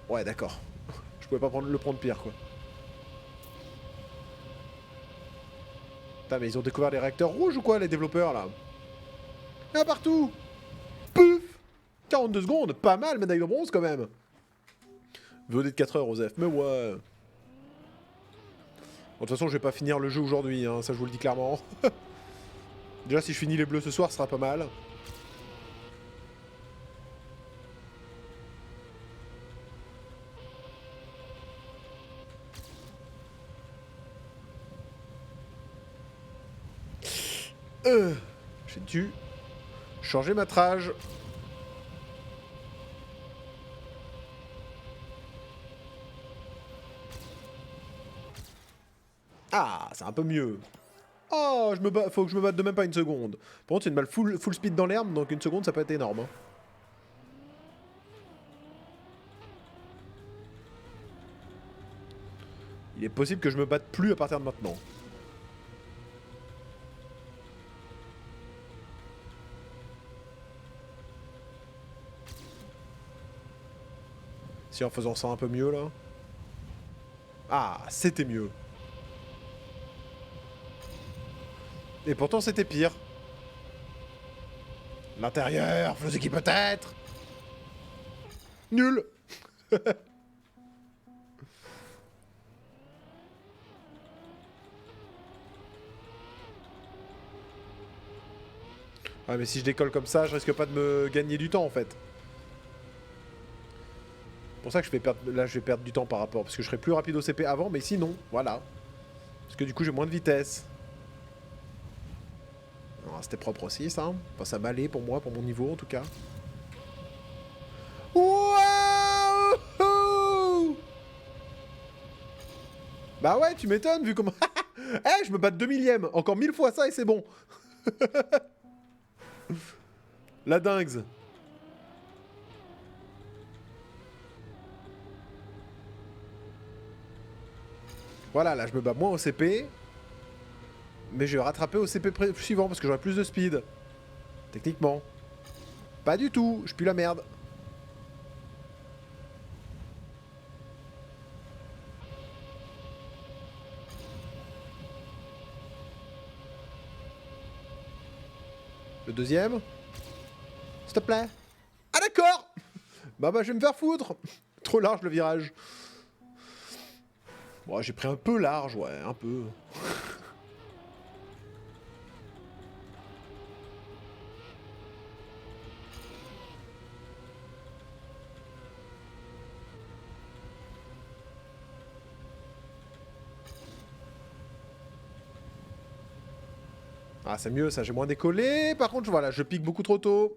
Ouais, d'accord. Je pouvais pas le prendre pire, quoi. Putain, mais ils ont découvert les réacteurs rouges ou quoi, les développeurs, là? Ah, partout! Pouf! 42 secondes, pas mal, médaille de bronze, quand même. VOD de 4 heures, Osef, mais ouais. Bon, de toute façon, je vais pas finir le jeu aujourd'hui, hein, ça je vous le dis clairement. Déjà, si je finis les bleus ce soir, ce sera pas mal. J'ai dû changer ma trage. Ah, c'est un peu mieux. Oh, faut que je me batte de même pas une seconde. Par contre, c'est une balle full speed dans l'herbe, donc une seconde, ça peut être énorme. Hein. Il est possible que je me batte plus à partir de maintenant. Si en faisant ça un peu mieux, là. Ah, c'était mieux. Et pourtant, c'était pire. L'intérieur, qui peut-être. Nul. Ouais, mais si je décolle comme ça, je risque pas de me gagner du temps, en fait. C'est pour ça que je vais perdre... Là, je vais perdre du temps par rapport... Parce que je serais plus rapide au CP avant, mais sinon, voilà. Parce que du coup, j'ai moins de vitesse. C'était propre aussi, ça. Enfin, ça m'allait pour moi, pour mon niveau, en tout cas. Wouhou! Bah ouais, tu m'étonnes, vu comment... Eh, je me bats de 2 millième. Encore 1000 fois ça et c'est bon. La dingue. Voilà, là, je me bats moins au CP. Mais je vais rattraper au CP suivant parce que j'aurai plus de speed. Techniquement. Pas du tout, je pue la merde. Le deuxième. S'il te plaît. Ah d'accord. Bah je vais me faire foutre. Trop large le virage. Bon, j'ai pris un peu large, ouais, un peu. Ah, c'est mieux, ça, j'ai moins décollé. Par contre, voilà, je pique beaucoup trop tôt.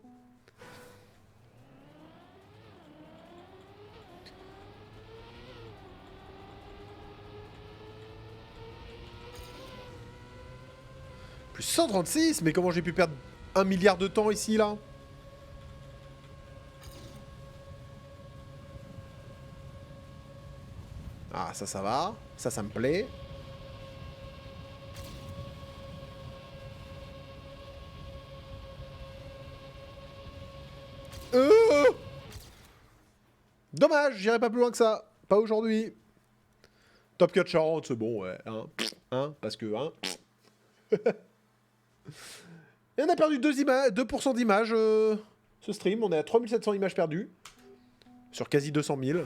Plus 136, mais comment j'ai pu perdre 1 milliard de temps ici, là? Ah, ça va. Ça me plaît. Dommage, j'irai pas plus loin que ça. Pas aujourd'hui. Top 4 Charente, c'est bon, ouais. Hein, parce que, hein. Et on a perdu 2% d'images ce stream. On est à 3700 images perdues. Sur quasi 200 000.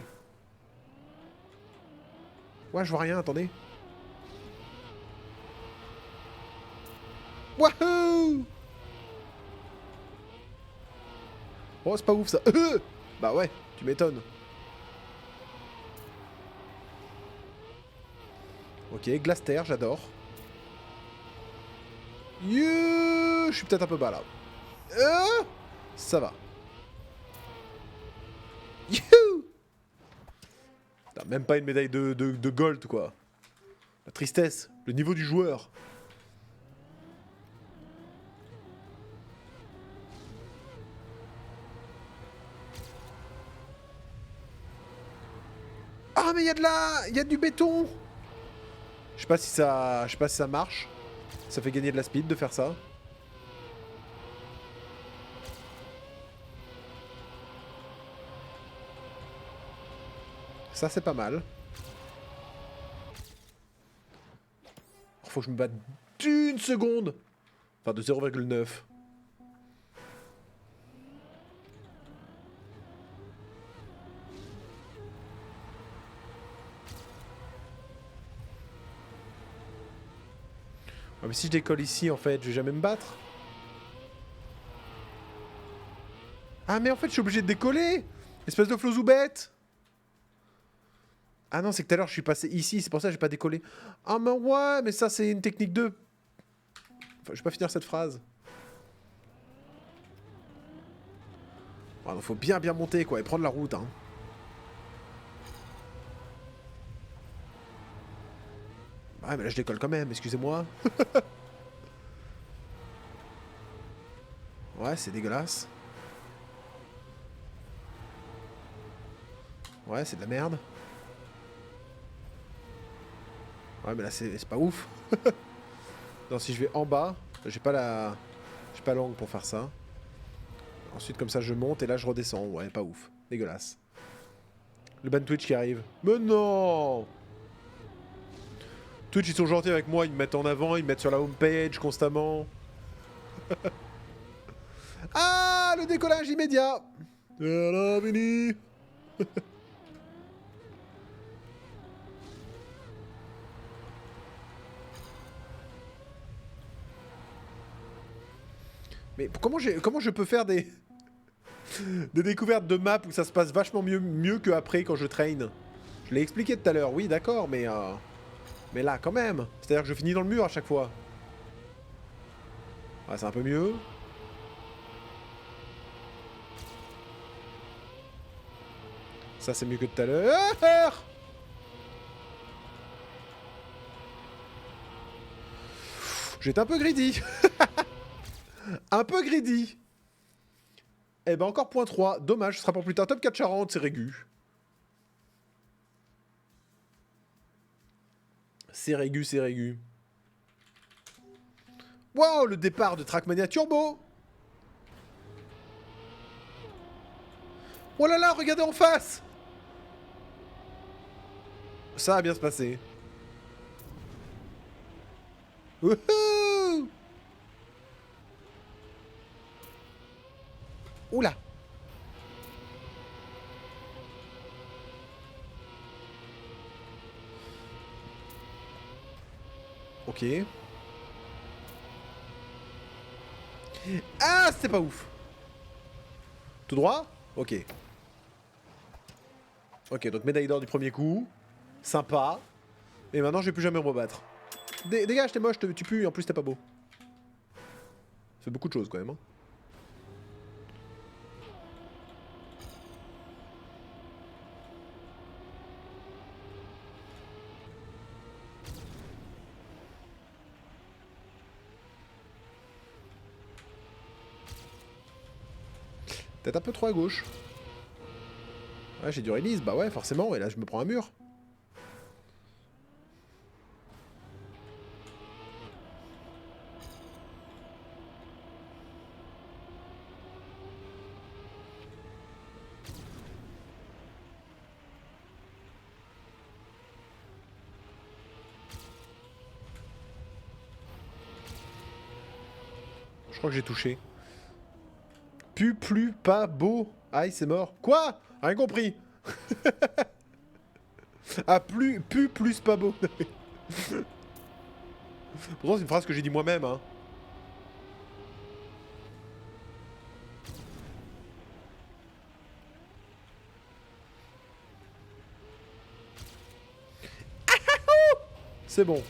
Ouais, je vois rien, attendez. Wouhou! Oh, c'est pas ouf ça. Bah ouais, tu m'étonnes. Ok, Glaster, j'adore. Je suis peut-être un peu bas là. Ça va. T'as même pas une médaille de gold, quoi. La tristesse, le niveau du joueur. Ah, mais il y a du béton. Je sais pas si ça marche. Ça fait gagner de la speed de faire ça. Ça, c'est pas mal. Faut que je me batte d'une 1 seconde. Enfin, de 0,9. Ah, mais si je décolle ici, en fait, je vais jamais me battre. Ah, mais en fait, je suis obligé de décoller. Espèce de flozou bête. Ah non, c'est que tout à l'heure, je suis passé ici, c'est pour ça que j'ai pas décollé. Ah, mais ouais, mais ça, c'est une technique de... Enfin, je vais pas finir cette phrase. Ah, donc faut bien monter, quoi, et prendre la route, hein. Ouais, mais là, je décolle quand même, excusez-moi. Ouais, c'est dégueulasse. Ouais, c'est de la merde. Ouais, mais là, c'est pas ouf. Non, si je vais en bas, j'ai pas la... J'ai pas l'angle pour faire ça. Ensuite, comme ça, je monte, et là, je redescends. Ouais, pas ouf. Dégueulasse. Le ban Twitch qui arrive. Mais non! Twitch, ils sont gentils avec moi, ils me mettent en avant, ils me mettent sur la homepage constamment. Ah, le décollage immédiat! Voilà, Vini! Mais comment je peux faire des découvertes de map où ça se passe vachement mieux que après quand je traîne? Je l'ai expliqué tout à l'heure, oui, d'accord, mais là, quand même. C'est-à-dire que je finis dans le mur à chaque fois. Ouais, c'est un peu mieux. Ça, c'est mieux que tout à l'heure. J'étais un peu greedy. Un peu greedy. Eh ben, encore point 3. Dommage, ce sera pour plus tard. Top 4 Charente, c'est Régu. C'est Régu, c'est Régu. Wow, le départ de Trackmania Turbo. Oh là là, regardez en face. Ça va bien se passer. Wouhou! Oula. Ok. Ah, c'est pas ouf. Tout droit? Ok. Ok, donc médaille d'or du premier coup. Sympa. Et maintenant, je vais plus jamais me rebattre. Dégage, t'es moche, tu pues, et en plus, t'es pas beau. C'est beaucoup de choses, quand même. Hein. Peut-être un peu trop à gauche. Ouais, j'ai du release, bah ouais, forcément, et là, je me prends un mur. Je crois que j'ai touché. Plus pas beau. Aïe, c'est mort. Quoi? Rien compris. Ah, plus pas beau. Pourtant, c'est une phrase que j'ai dit moi-même, hein. C'est bon.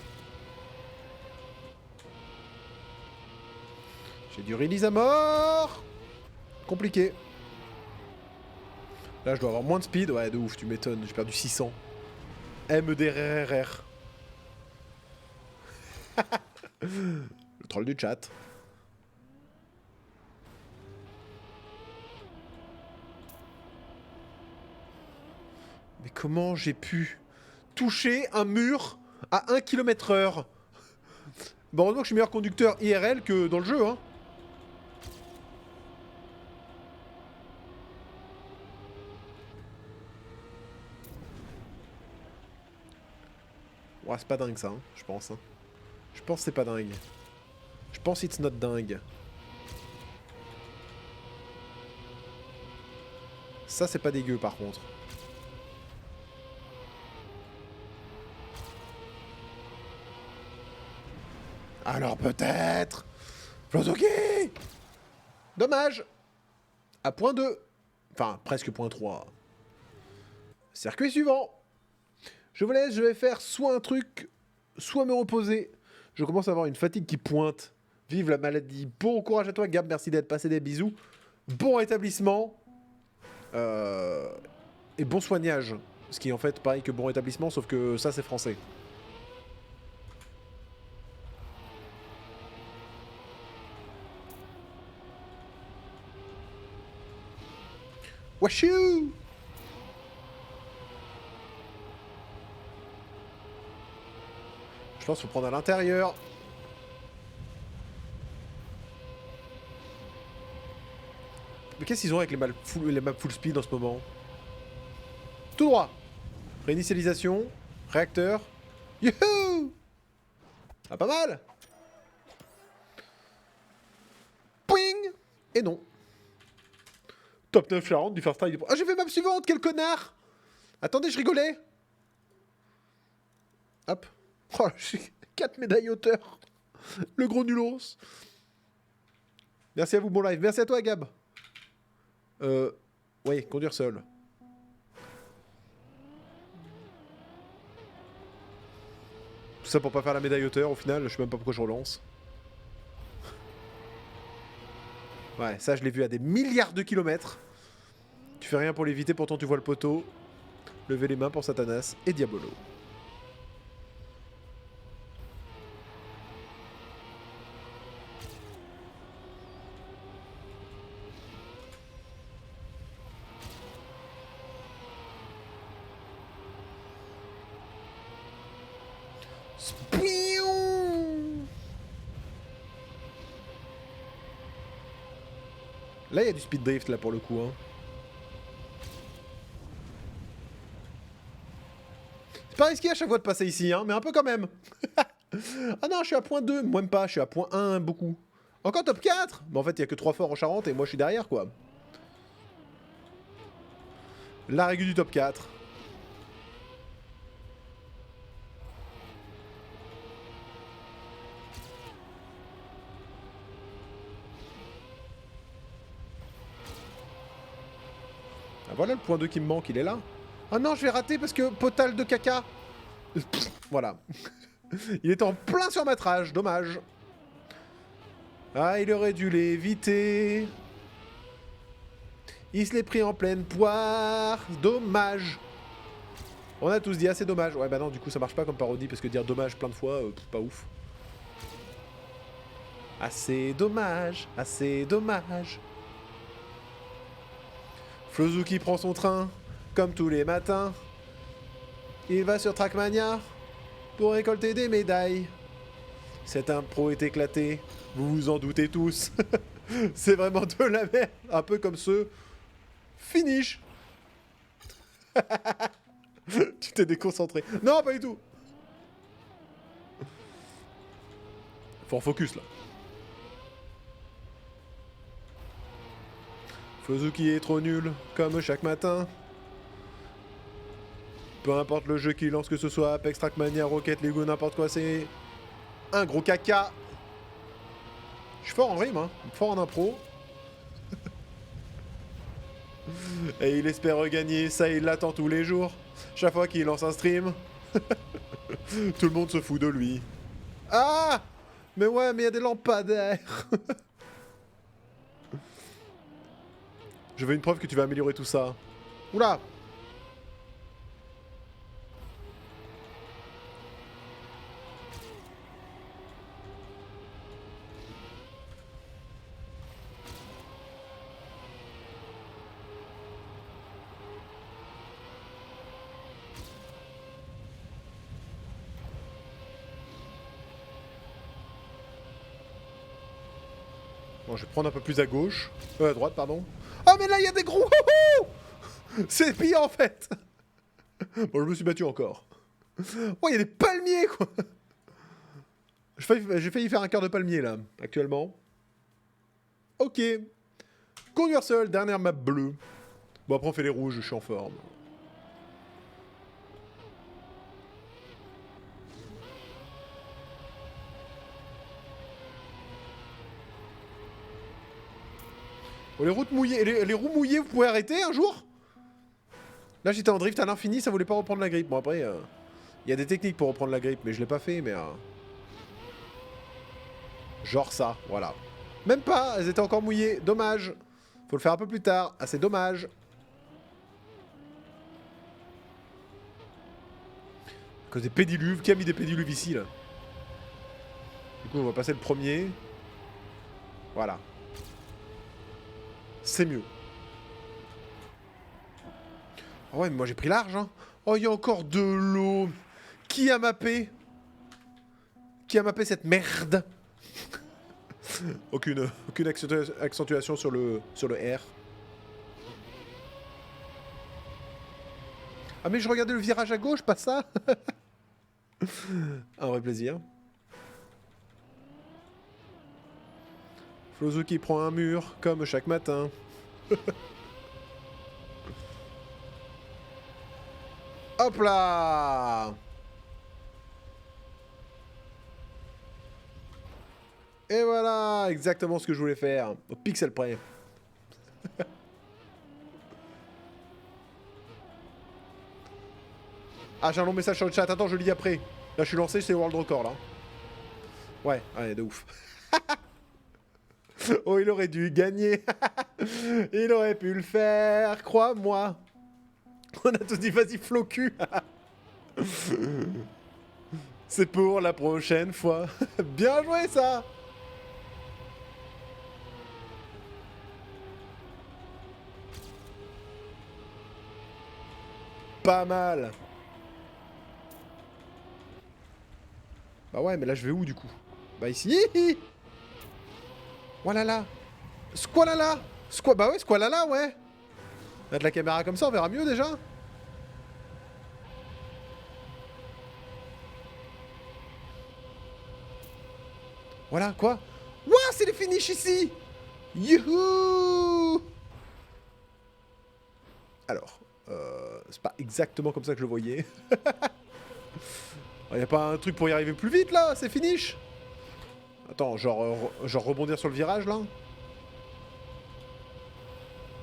J'ai du release à mort. Compliqué. Là, je dois avoir moins de speed. Ouais, de ouf, tu m'étonnes. J'ai perdu 600. MDRRR. Le troll du chat. Mais comment j'ai pu toucher un mur à 1 km/h? Bon, heureusement que je suis meilleur conducteur IRL que dans le jeu, hein. Ouais, c'est pas dingue ça, hein, je pense. Hein. Je pense que c'est pas dingue. pense it's not dingue. Ça, c'est pas dégueu, par contre. Alors peut-être Flozoki. Dommage. À point 2. Enfin, presque point 3. Circuit suivant. Je vous laisse, je vais faire soit un truc, soit me reposer. Je commence à avoir une fatigue qui pointe. Vive la maladie. Bon courage à toi, Gab. Merci d'être passé, des bisous. Bon rétablissement. Et bon soignage. Ce qui est en fait pareil que bon rétablissement, sauf que ça, c'est français. Washou! Je pense qu'il faut prendre à l'intérieur. Mais qu'est-ce qu'ils ont avec les maps full speed en ce moment? Tout droit. Réinitialisation. Réacteur. Youhou! Ah, pas mal. Pouing! Et non. Top 9 Charente du first try. Ah, j'ai fait map suivante, quel connard! Attendez, je rigolais. Hop. Oh, j'ai 4 médailles hauteur. Le gros nulos. Merci à vous, bon live. Merci à toi, Gab. Oui, conduire seul. Tout ça pour pas faire la médaille hauteur, au final, je sais même pas pourquoi je relance. Ouais, ça je l'ai vu à des milliards de kilomètres. Tu fais rien pour l'éviter, pourtant tu vois le poteau. Levez les mains pour Satanas et Diabolo. Là, il y a du speed drift, là, pour le coup. Hein. C'est pas risqué à chaque fois de passer ici, hein, mais un peu quand même. Ah non, je suis à point 2, même pas, je suis à point 1, beaucoup. Encore top 4. Mais en fait, il y a que 3 forts en Charente et moi, je suis derrière, quoi. La règle du top 4. Ah, voilà le point 2 qui me manque, il est là. Ah non, je vais rater parce que potal de caca. Voilà. Il est en plein surmétrage, dommage. Ah, il aurait dû l'éviter. Il se l'est pris en pleine poire. Dommage. On a tous dit assez dommage. Ouais, bah non, du coup, ça marche pas comme parodie parce que dire dommage plein de fois, pas ouf. Assez dommage, assez dommage. Flozuki prend son train, comme tous les matins. Il va sur Trackmania pour récolter des médailles. Cette impro est éclatée, vous vous en doutez tous. C'est vraiment de la merde, un peu comme ce finish. Tu t'es déconcentré. Non, pas du tout. Faut en focus là. Flozuki est trop nul, comme chaque matin. Peu importe le jeu qu'il lance, que ce soit Apex, Trackmania, Rocket League ou n'importe quoi, c'est un gros caca. Je suis fort en rime, hein. Fort en impro. Et il espère regagner, ça il l'attend tous les jours. Chaque fois qu'il lance un stream, tout le monde se fout de lui. Ah! Mais ouais, mais il y a des lampadaires. Je veux une preuve que tu vas améliorer tout ça. Oula! Bon, je vais prendre un peu plus à gauche. À droite, pardon. Oh, mais là, il y a des gros... C'est pire, en fait. Bon, je me suis battu encore. Oh, il y a des palmiers, quoi. J'ai failli faire un cœur de palmier, là, actuellement. Ok. Conduire seul, dernière map bleue. Bon, après, on fait les rouges, je suis en forme. Oh, les routes mouillées, les roues mouillées, vous pouvez arrêter un jour? Là, j'étais en drift à l'infini, ça voulait pas reprendre la grippe. Bon, après, y a des techniques pour reprendre la grippe, mais je l'ai pas fait, mais... Genre ça, voilà. Même pas, elles étaient encore mouillées. Dommage. Faut le faire un peu plus tard. Ah, c'est dommage. À cause des pédiluves. Qui a mis des pédiluves ici, là? Du coup, on va passer le premier. Voilà. C'est mieux. Oh ouais, mais moi j'ai pris large, hein. Oh, il y a encore de l'eau. Qui a mappé? Qui a mappé cette merde? Aucune accentuation sur le R. Ah mais je regardais le virage à gauche, pas ça. Un vrai plaisir. Flozo qui prend un mur, comme chaque matin. Hop là! Et voilà, exactement ce que je voulais faire. Au pixel près. Ah, j'ai un long message sur le chat. Attends, je lis après. Là, je suis lancé, c'est World Record, là. Ouais, de ouf. Oh, il aurait dû gagner. Il aurait pu le faire, crois-moi. On a tous dit, vas-y, Flo cul. C'est pour la prochaine fois. Bien joué, ça. Pas mal. Bah ouais, mais là, je vais où, du coup? Bah ici. Voilà. Squalala. Bah ouais, squalala, ouais. Mettre la caméra comme ça, on verra mieux, déjà. Voilà, quoi? Ouah, c'est les finishes ici. Youhou. Alors, c'est pas exactement comme ça que je le voyais. Y a pas un truc pour y arriver plus vite, là? C'est finish. Attends, genre rebondir sur le virage, là?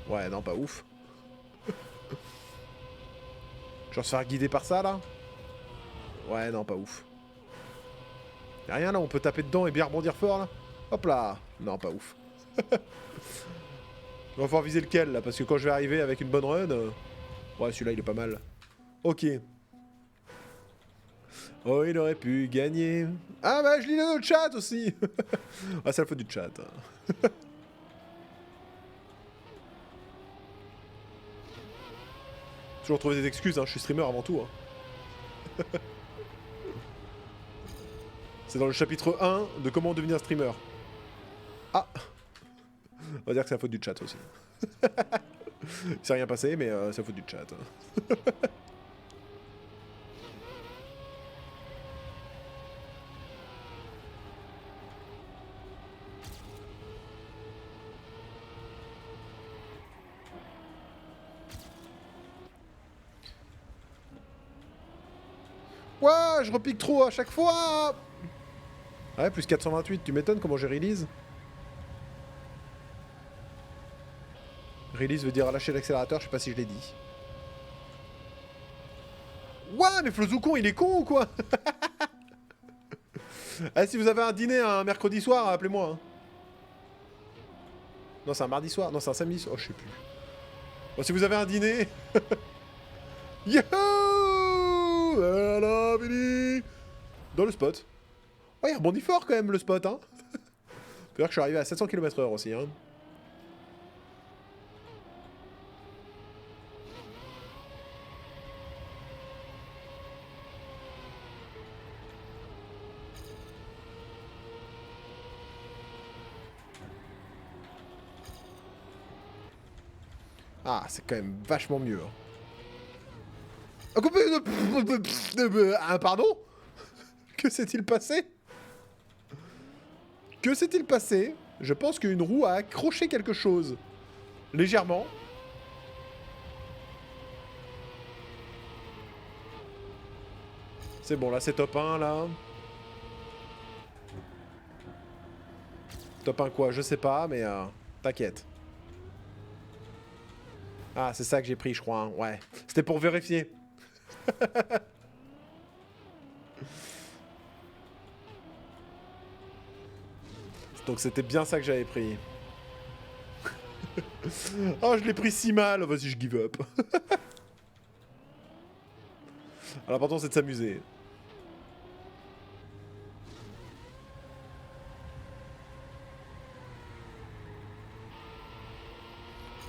Ouais, non, pas ouf. Genre se faire guider par ça, là? Ouais, non, pas ouf. Y'a rien, là? On peut taper dedans et bien rebondir fort, là? Hop là. Non, pas ouf. On va falloir viser lequel, là? Parce que quand je vais arriver avec une bonne run... Ouais, celui-là, il est pas mal. Ok. Oh, il aurait pu gagner. Ah bah, je lis le chat aussi. Ah, c'est la faute du chat. Toujours trouver des excuses, hein. Je suis streamer avant tout. Hein. C'est dans le chapitre 1 de comment devenir streamer. Ah. On va dire que c'est la faute du chat aussi. Il s'est rien passé, mais c'est la faute du chat. Ouah, je repique trop à chaque fois. Ouais, plus 428, tu m'étonnes comment j'ai release. Release veut dire lâcher l'accélérateur, je sais pas si je l'ai dit. Ouah, mais Flozoukon, il est con ou quoi? Ah, si vous avez un dîner un mercredi soir, appelez-moi. Hein. Non, c'est un mardi soir. Non, c'est un samedi soir. Oh, je sais plus. Bon, si vous avez un dîner... Youhou! Voilà, Billy! Dans le spot. Oh, il rebondit fort quand même, le spot, hein. Faut dire que je suis arrivé à 700 km/h aussi, hein. Ah, c'est quand même vachement mieux. Hein. Ah, pardon? Que s'est-il passé? Que s'est-il passé? Je pense qu'une roue a accroché quelque chose. Légèrement. C'est bon, là, c'est top 1, là. Top 1 quoi? Je sais pas, mais t'inquiète. Ah, c'est ça que j'ai pris, je crois. Hein. Ouais. C'était pour vérifier. Donc c'était bien ça que j'avais pris. Oh, je l'ai pris si mal. Vas-y, je give up. Alors, l'important, c'est de s'amuser.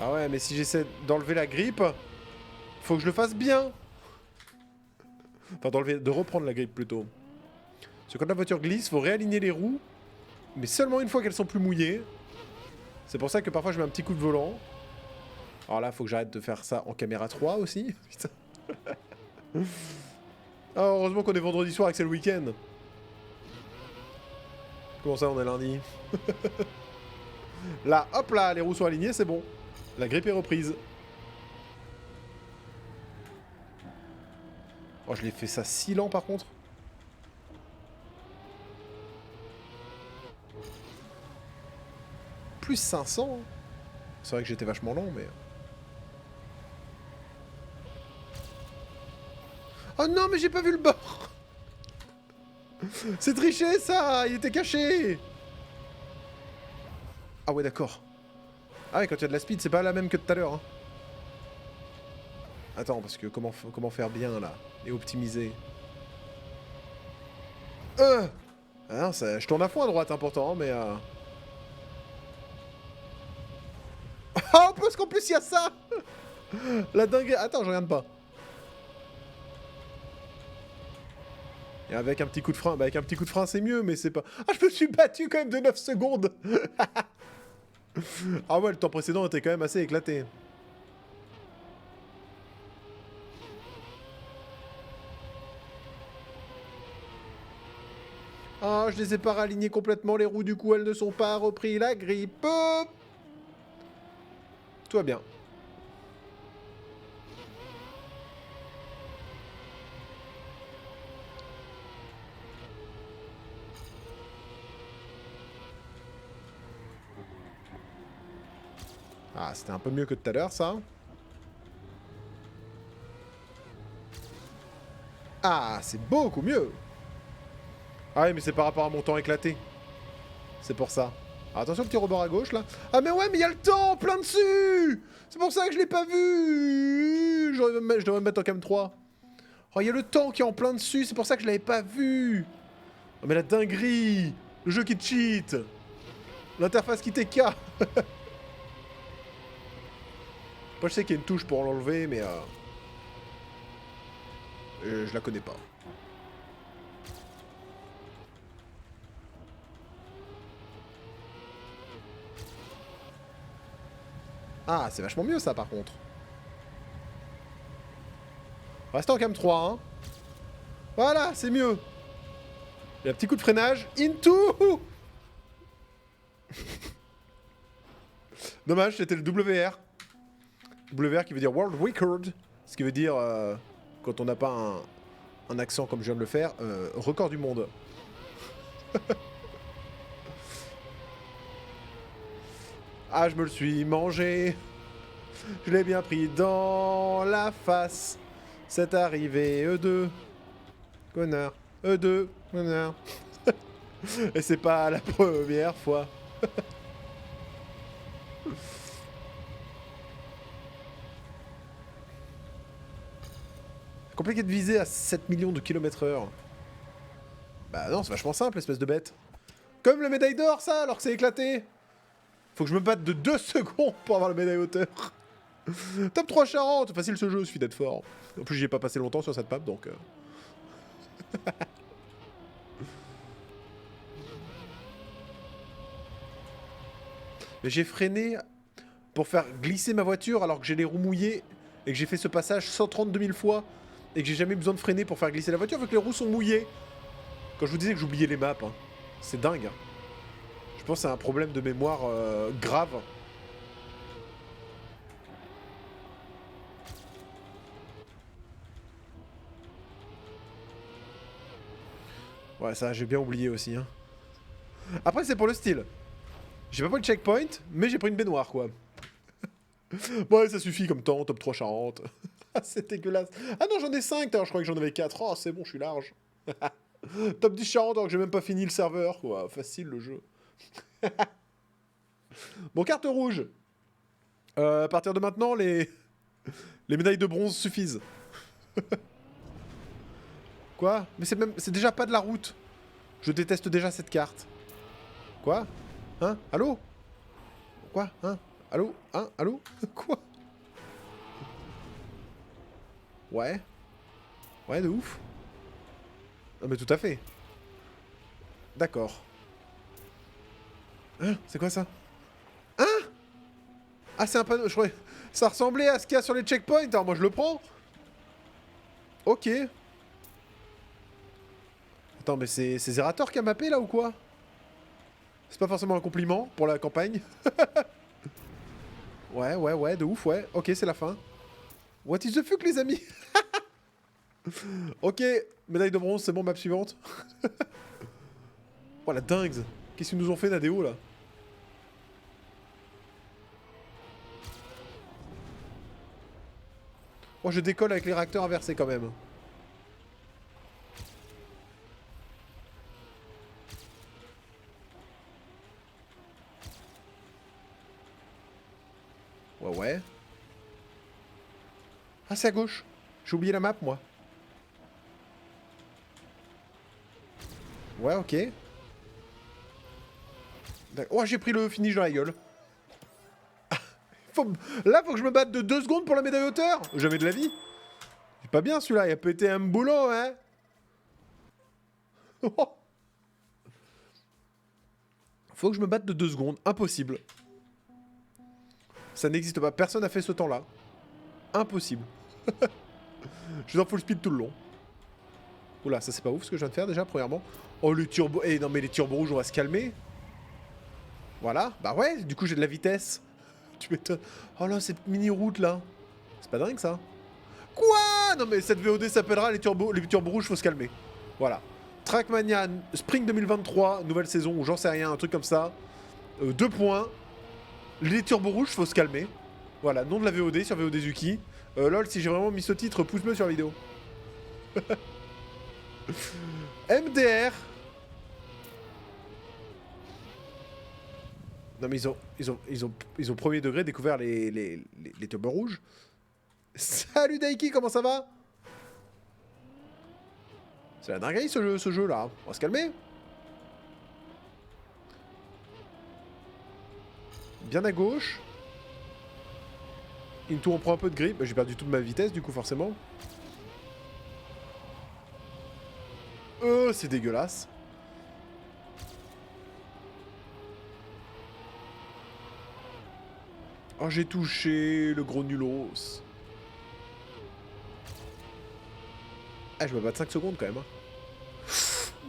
Ah ouais, mais si j'essaie d'enlever la grippe, faut que je le fasse bien. Enfin, de reprendre la grippe plutôt. Parce que quand la voiture glisse, faut réaligner les roues. Mais seulement une fois qu'elles sont plus mouillées. C'est pour ça que parfois je mets un petit coup de volant. Alors là, faut que j'arrête de faire ça en caméra 3 aussi. Putain. Ah, heureusement qu'on est vendredi soir et que c'est le week-end. Comment ça, on est lundi? Là, hop là, les roues sont alignées, c'est bon. La grippe est reprise. Oh, je l'ai fait ça si lent par contre. Plus 500. C'est vrai que j'étais vachement lent, mais... Oh non, mais j'ai pas vu le bord. C'est triché, ça. Il était caché. Ah ouais, d'accord. Ah ouais, quand il y a de la speed, c'est pas la même que tout à l'heure. Hein. Attends, parce que comment faire bien, là? Et optimiser. Ah non, ça, je tourne à fond à droite, important, mais... Ah, parce qu'en plus, il y a ça. La dingue... Attends, je regarde pas. Et avec un petit coup de frein, bah avec un petit coup de frein c'est mieux, mais c'est pas... Ah, je me suis battu quand même de 9 secondes. Ah ouais, le temps précédent était quand même assez éclaté. Ah, je les ai pas ralignés complètement, les roues, du coup, elles ne sont pas repris la grippe. Tout va bien. Ah, c'était un peu mieux que tout à l'heure, ça. Ah, c'est beaucoup mieux. Ah oui, mais c'est par rapport à mon temps éclaté. C'est pour ça. Alors, attention, petit rebord à gauche, là. Ah, mais ouais, mais il y a le temps plein dessus. C'est pour ça que je l'ai pas vu. Je devrais me mettre en cam 3. Oh, il y a le temps qui est en plein dessus. C'est pour ça que je l'avais pas vu. Oh, mais la dinguerie. Le jeu qui cheat. L'interface qui TK. Moi, je sais qu'il y a une touche pour l'enlever, mais... je la connais pas. Ah, c'est vachement mieux, ça, par contre. Restez en cam 3, hein. Voilà, c'est mieux. Et un petit coup de freinage. Into. Dommage, c'était le WR. WR qui veut dire World Record. Ce qui veut dire, quand on n'a pas un accent comme je viens de le faire, record du monde. Ah, je me le suis mangé. Je l'ai bien pris dans la face. C'est arrivé, E2. Connard. E2. Connard. Et c'est pas la première fois. Compliqué de viser à 7 millions de km/h. Bah non, c'est vachement simple, espèce de bête. Comme la médaille d'or, ça, alors que c'est éclaté. Faut que je me batte de 2 secondes pour avoir la médaille hauteur. Top 3 Charente. Facile ce jeu, il suffit d'être fort. En plus, j'y ai pas passé longtemps sur cette map, donc... Mais j'ai freiné pour faire glisser ma voiture alors que j'ai les roues mouillées et que j'ai fait ce passage 132 000 fois et que j'ai jamais besoin de freiner pour faire glisser la voiture vu que les roues sont mouillées. Quand je vous disais que j'oubliais les maps, hein. C'est dingue. Hein. Je pense que c'est un problème de mémoire grave. Ouais, ça, j'ai bien oublié aussi. Hein. Après, c'est pour le style. J'ai pas pris le checkpoint, mais j'ai pris une baignoire, quoi. Ouais, ça suffit comme temps, top 3 Charente. C'est dégueulasse. Ah non, j'en ai 5, je crois que j'en avais 4. Oh, c'est bon, je suis large. Top 10 Charente, alors que j'ai même pas fini le serveur, quoi. Facile, le jeu. Bon, carte rouge. À partir de maintenant, les médailles de bronze suffisent. Quoi? Mais c'est déjà pas de la route. Je déteste déjà cette carte. Quoi? Hein? Allô? Quoi? Hein? Allô? Hein? Allô? Quoi? Ouais. Ouais, de ouf. Non mais tout à fait. D'accord. Hein? C'est quoi ça? Hein? Ah, c'est un panneau. Je croyais... Ça ressemblait à ce qu'il y a sur les checkpoints. Alors moi, je le prends. Ok. Attends, mais c'est Zerator qui a mappé là ou quoi? C'est pas forcément un compliment pour la campagne. Ouais, de ouf, ouais. Ok, c'est la fin. What is the fuck, les amis? Ok, médaille de bronze, c'est bon, map suivante. Oh la dingue. Qu'est-ce qu'ils nous ont fait, Nadeo, là? Oh, je décolle avec les réacteurs inversés, quand même. Ouais. Ah, c'est à gauche. J'ai oublié la map, moi. Ouais, ok. Oh, j'ai pris le finish dans la gueule. Là, faut que je me batte de 2 secondes pour la médaille hauteur. Jamais de la vie. C'est pas bien, celui-là. Il a pété un boulot, hein. Faut que je me batte de 2 secondes. Impossible. Ça n'existe pas. Personne n'a fait ce temps-là. Impossible. Je suis en full speed tout le long. Oula, ça c'est pas ouf ce que je viens de faire déjà, premièrement. Oh, le turbo... Eh non, mais les turbos rouges, on va se calmer. Voilà. Bah ouais, du coup j'ai de la vitesse. Tu m'étonnes. Oh là, cette mini-route là. C'est pas dingue ça. Quoi? Non mais cette VOD s'appellera les turbos rouges, faut se calmer. Voilà. Trackmania Spring 2023, nouvelle saison, ou j'en sais rien, un truc comme ça. 2 points. Les turbos rouges, faut se calmer. Voilà, nom de la VOD sur VOD Zuki. Lol, si j'ai vraiment mis ce titre, pouce-le sur la vidéo. MDR. Non mais ils ont premier degré découvert les turbos rouges. Salut Daiki, comment ça va? C'est la dinguerie ce jeu là. On va se calmer. Bien à gauche. Into on prend un peu de grip. Bah, j'ai perdu toute ma vitesse du coup forcément. C'est dégueulasse. Oh, j'ai touché le gros nulos. Ah, je me bats de 5 secondes quand même. Hein.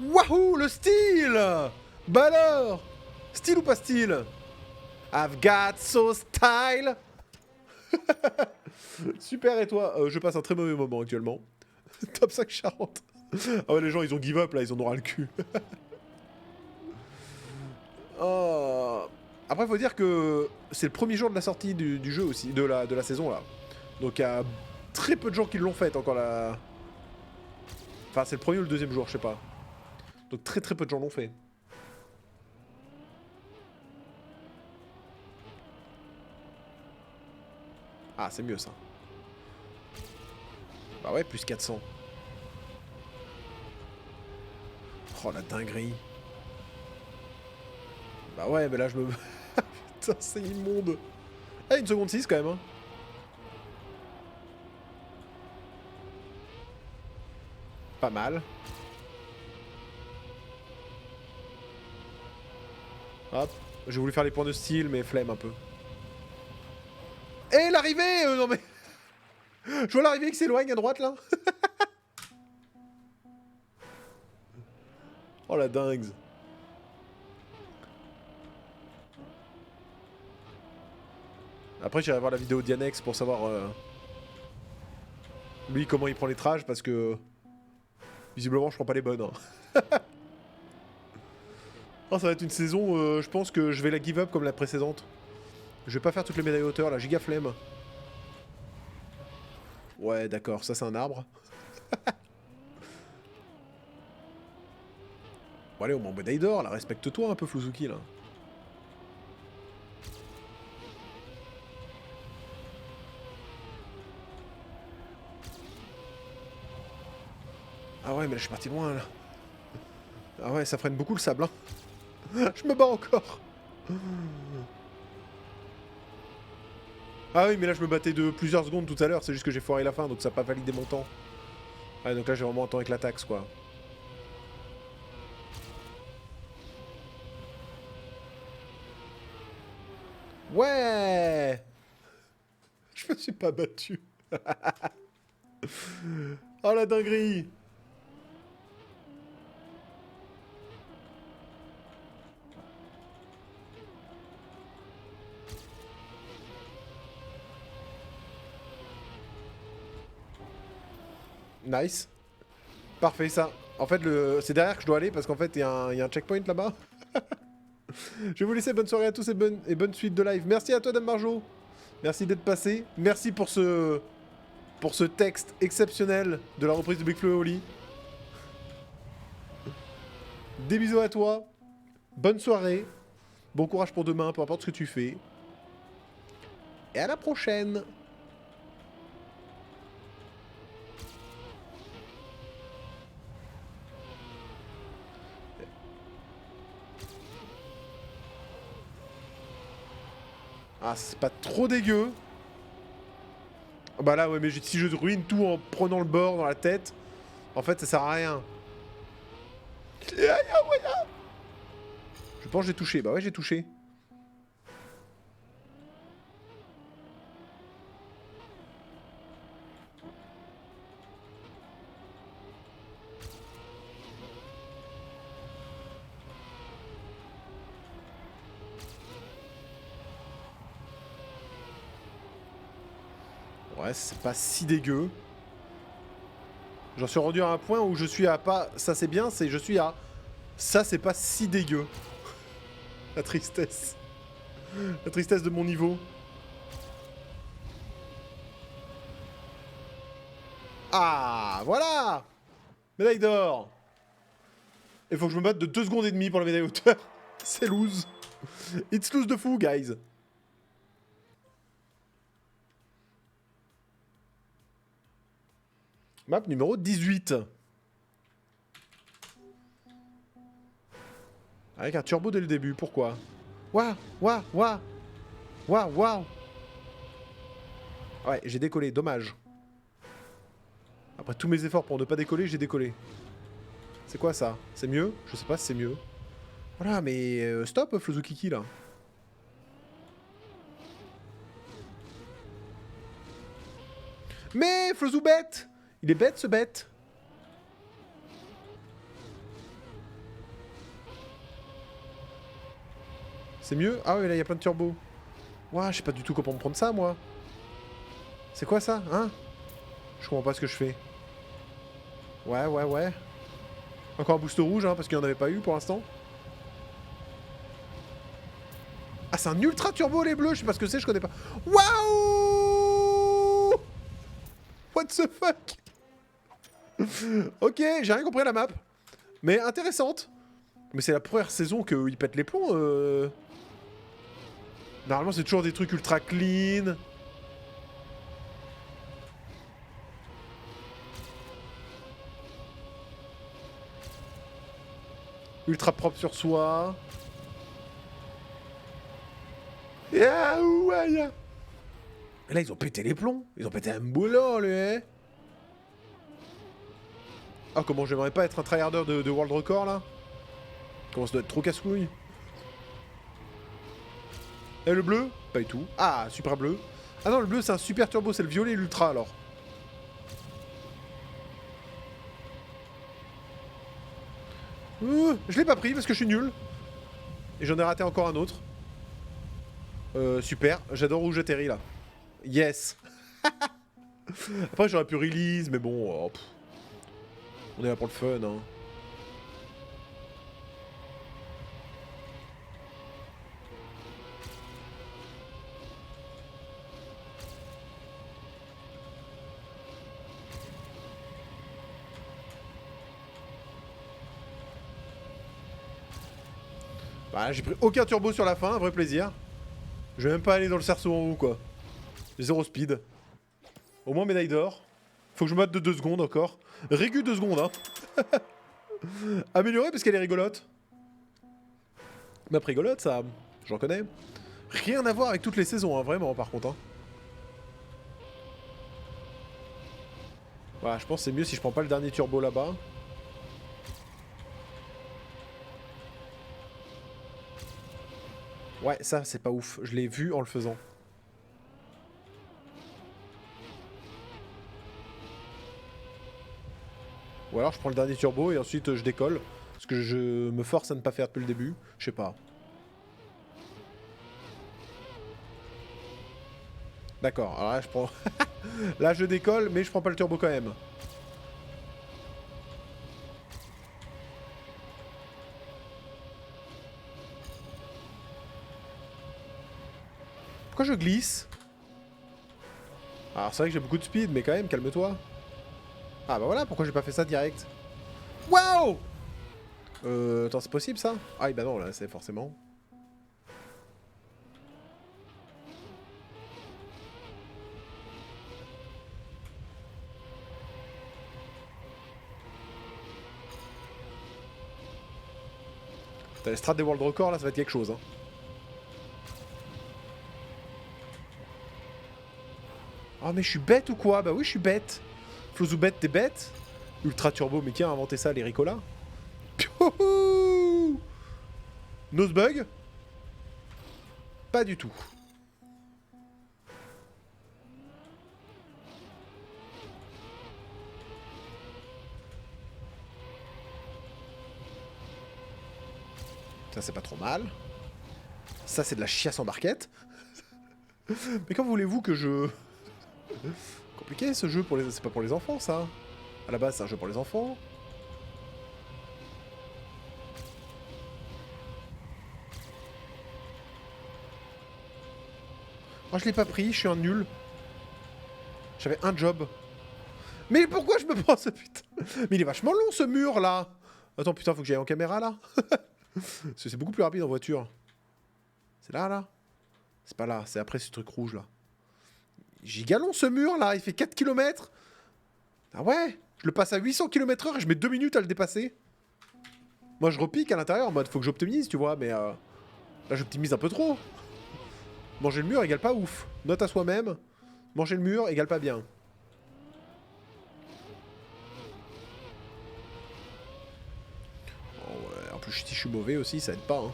Wahoo, le style. Bah alors, style ou pas style? I've got so style. Super, et toi? Je passe un très mauvais moment actuellement. Top 5 Charente. Ah ouais, les gens, ils ont give up, là, ils en auront le cul. Oh. Après, faut dire que c'est le premier jour de la sortie du jeu aussi, de la saison, là. Donc, il y a très peu de gens qui l'ont fait, encore là. Enfin, c'est le premier ou le deuxième jour, je sais pas. Donc, très peu de gens l'ont fait. Ah, c'est mieux, ça. Bah ouais, plus 400. Oh, la dinguerie. Bah ouais, mais là, je me... Putain, c'est immonde. Ah, 1 seconde 6, quand même, hein. Pas mal. Hop. J'ai voulu faire les points de style, mais flemme un peu. Et l'arrivée non mais... Je vois l'arrivée qui s'éloigne à droite, là. Oh, la dingue. Après j'irai voir la vidéo d'Yanex pour savoir lui comment il prend les trages parce que visiblement je prends pas les bonnes. Hein. Oh, ça va être une saison, je pense que je vais la give up comme la précédente. Je vais pas faire toutes les médailles hauteur, la giga flemme. Ouais d'accord, ça c'est un arbre. Bon allez, au moins médaille d'or, là, respecte-toi un peu Fluzuki là. Ah ouais, mais là je suis parti loin là. Ah ouais, ça freine beaucoup le sable. Hein. Je me bats encore. Ah oui, mais là je me battais de plusieurs secondes tout à l'heure, c'est juste que j'ai foiré la fin, donc ça n'a pas validé mon temps. Ouais, donc là j'ai vraiment un temps avec la taxe quoi. Ouais. Je me suis pas battu. Oh la dinguerie. Nice. Parfait ça. En fait, c'est derrière que je dois aller parce qu'en fait, il y a un checkpoint là-bas. Je vais vous laisser. Bonne soirée à tous et bonne suite de live. Merci à toi, Dame Marjo. Merci d'être passé. Merci pour ce texte exceptionnel de la reprise de Big Flo et Oli. Des bisous à toi. Bonne soirée. Bon courage pour demain, peu importe ce que tu fais. Et à la prochaine. Ah, c'est pas trop dégueu. Bah là, ouais, mais si je ruine tout en prenant le bord dans la tête, en fait, ça sert à rien. Je pense que j'ai touché. Bah ouais, j'ai touché. Ouais, c'est pas si dégueu. J'en suis rendu à un point où je suis à pas... Ça c'est bien, je suis à... Ça c'est pas si dégueu. La tristesse. La tristesse de mon niveau. Ah, voilà. Médaille d'or. Il faut que je me batte de 2 secondes et demie pour la médaille hauteur. C'est lose. It's lose de fou, guys. Map numéro 18. Avec un turbo dès le début, pourquoi? Waouh, waouh, waouh. Waouh, waouh. Ouais, j'ai décollé, dommage. Après tous mes efforts pour ne pas décoller, j'ai décollé. C'est quoi ça? C'est mieux? Je sais pas si c'est mieux. Voilà, mais stop, Flozukiki, là. Mais Flozou bête. Il est bête, ce bête. C'est mieux? Ah ouais, là, il y a plein de turbos. Ouah, je sais pas du tout comment me prendre ça, moi. C'est quoi, ça? Hein? Je comprends pas ce que je fais. Ouais, ouais, ouais. Encore un boost rouge, hein, parce qu'il n'y en avait pas eu pour l'instant. Ah, c'est un ultra turbo, les bleus. Je sais pas ce que c'est, je connais pas. Waouh! What the fuck? Ok, j'ai rien compris à la map. Mais intéressante. Mais c'est la première saison qu'il pète les plombs. Normalement, c'est toujours des trucs ultra clean. Ultra propre sur soi. Et là, ils ont pété les plombs. Ils ont pété un boulot, lui. Ah, comment j'aimerais pas être un tryharder de World Record, là. Comment ça doit être trop casse-couille. Et le bleu? Pas du tout. Ah, super bleu. Ah non, le bleu, c'est un super turbo. C'est le violet et l'ultra, alors. Je l'ai pas pris parce que je suis nul. Et j'en ai raté encore un autre. Super, j'adore où j'atterris là. Yes. Après j'aurais pu release, mais bon, on est là pour le fun, hein. Bah, j'ai pris aucun turbo sur la fin, un vrai plaisir. Je vais même pas aller dans le cerceau en haut, quoi. Zéro speed. Au moins médaille d'or. Faut que je me batte de 2 secondes encore. Régu 2 secondes, hein. Améliorée parce qu'elle est rigolote. Map rigolote, ça, j'en connais. Rien à voir avec toutes les saisons, hein, vraiment, par contre. Hein. Voilà, je pense que c'est mieux si je prends pas le dernier turbo là-bas. Ouais, ça, c'est pas ouf. Je l'ai vu en le faisant. Ou alors je prends le dernier turbo et ensuite je décolle. Parce que je me force à ne pas faire depuis le début. Je sais pas. D'accord, alors là je prends... là je décolle mais je prends pas le turbo quand même. Pourquoi je glisse? Alors c'est vrai que j'ai beaucoup de speed mais quand même calme-toi. Ah bah voilà, pourquoi j'ai pas fait ça direct? Waouh! Attends, c'est possible ça? Ah bah non, là c'est forcément... T'as les strats des World Records là, ça va être quelque chose hein. Oh mais je suis bête ou quoi? Bah oui je suis bête. Flozou bête, t'es bête? Ultra turbo, mais qui a inventé ça, les Ricola? Nosebug? Pas du tout. Ça c'est pas trop mal. Ça c'est de la chiasse en barquette. Mais quand voulez-vous que je... Compliqué ce jeu pour les... C'est pas pour les enfants ça. À la base c'est un jeu pour les enfants. Oh je l'ai pas pris, je suis un nul. J'avais un job. Mais pourquoi je me prends ce putain? Mais il est vachement long ce mur là. Attends putain faut que j'aille en caméra là. Parce que c'est beaucoup plus rapide en voiture. C'est là là? C'est pas là, c'est après ce truc rouge là. Giga long ce mur là, il fait 4 km. Ah ouais? Je le passe à 800 km/h et je mets 2 minutes à le dépasser. Moi je repique à l'intérieur en mode faut que j'optimise tu vois, mais là j'optimise un peu trop. Manger le mur égale pas ouf. Note à soi-même. Manger le mur égale pas bien. Oh ouais, en plus si je suis mauvais aussi ça aide pas hein.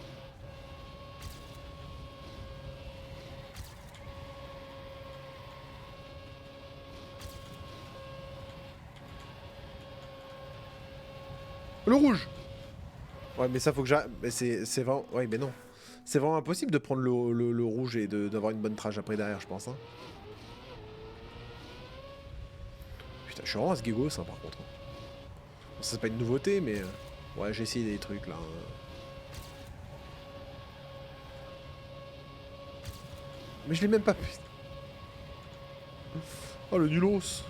Le rouge. Ouais mais ça faut que j'arrête. Mais c'est vraiment... Ouais mais non. C'est vraiment impossible de prendre le rouge et d'avoir une bonne trage après derrière je pense hein. Putain je suis vraiment à ce gégos hein, par contre. Bon, ça c'est pas une nouveauté mais... Ouais j'ai essayé des trucs là. Mais je l'ai même pas pu. Oh le nulos.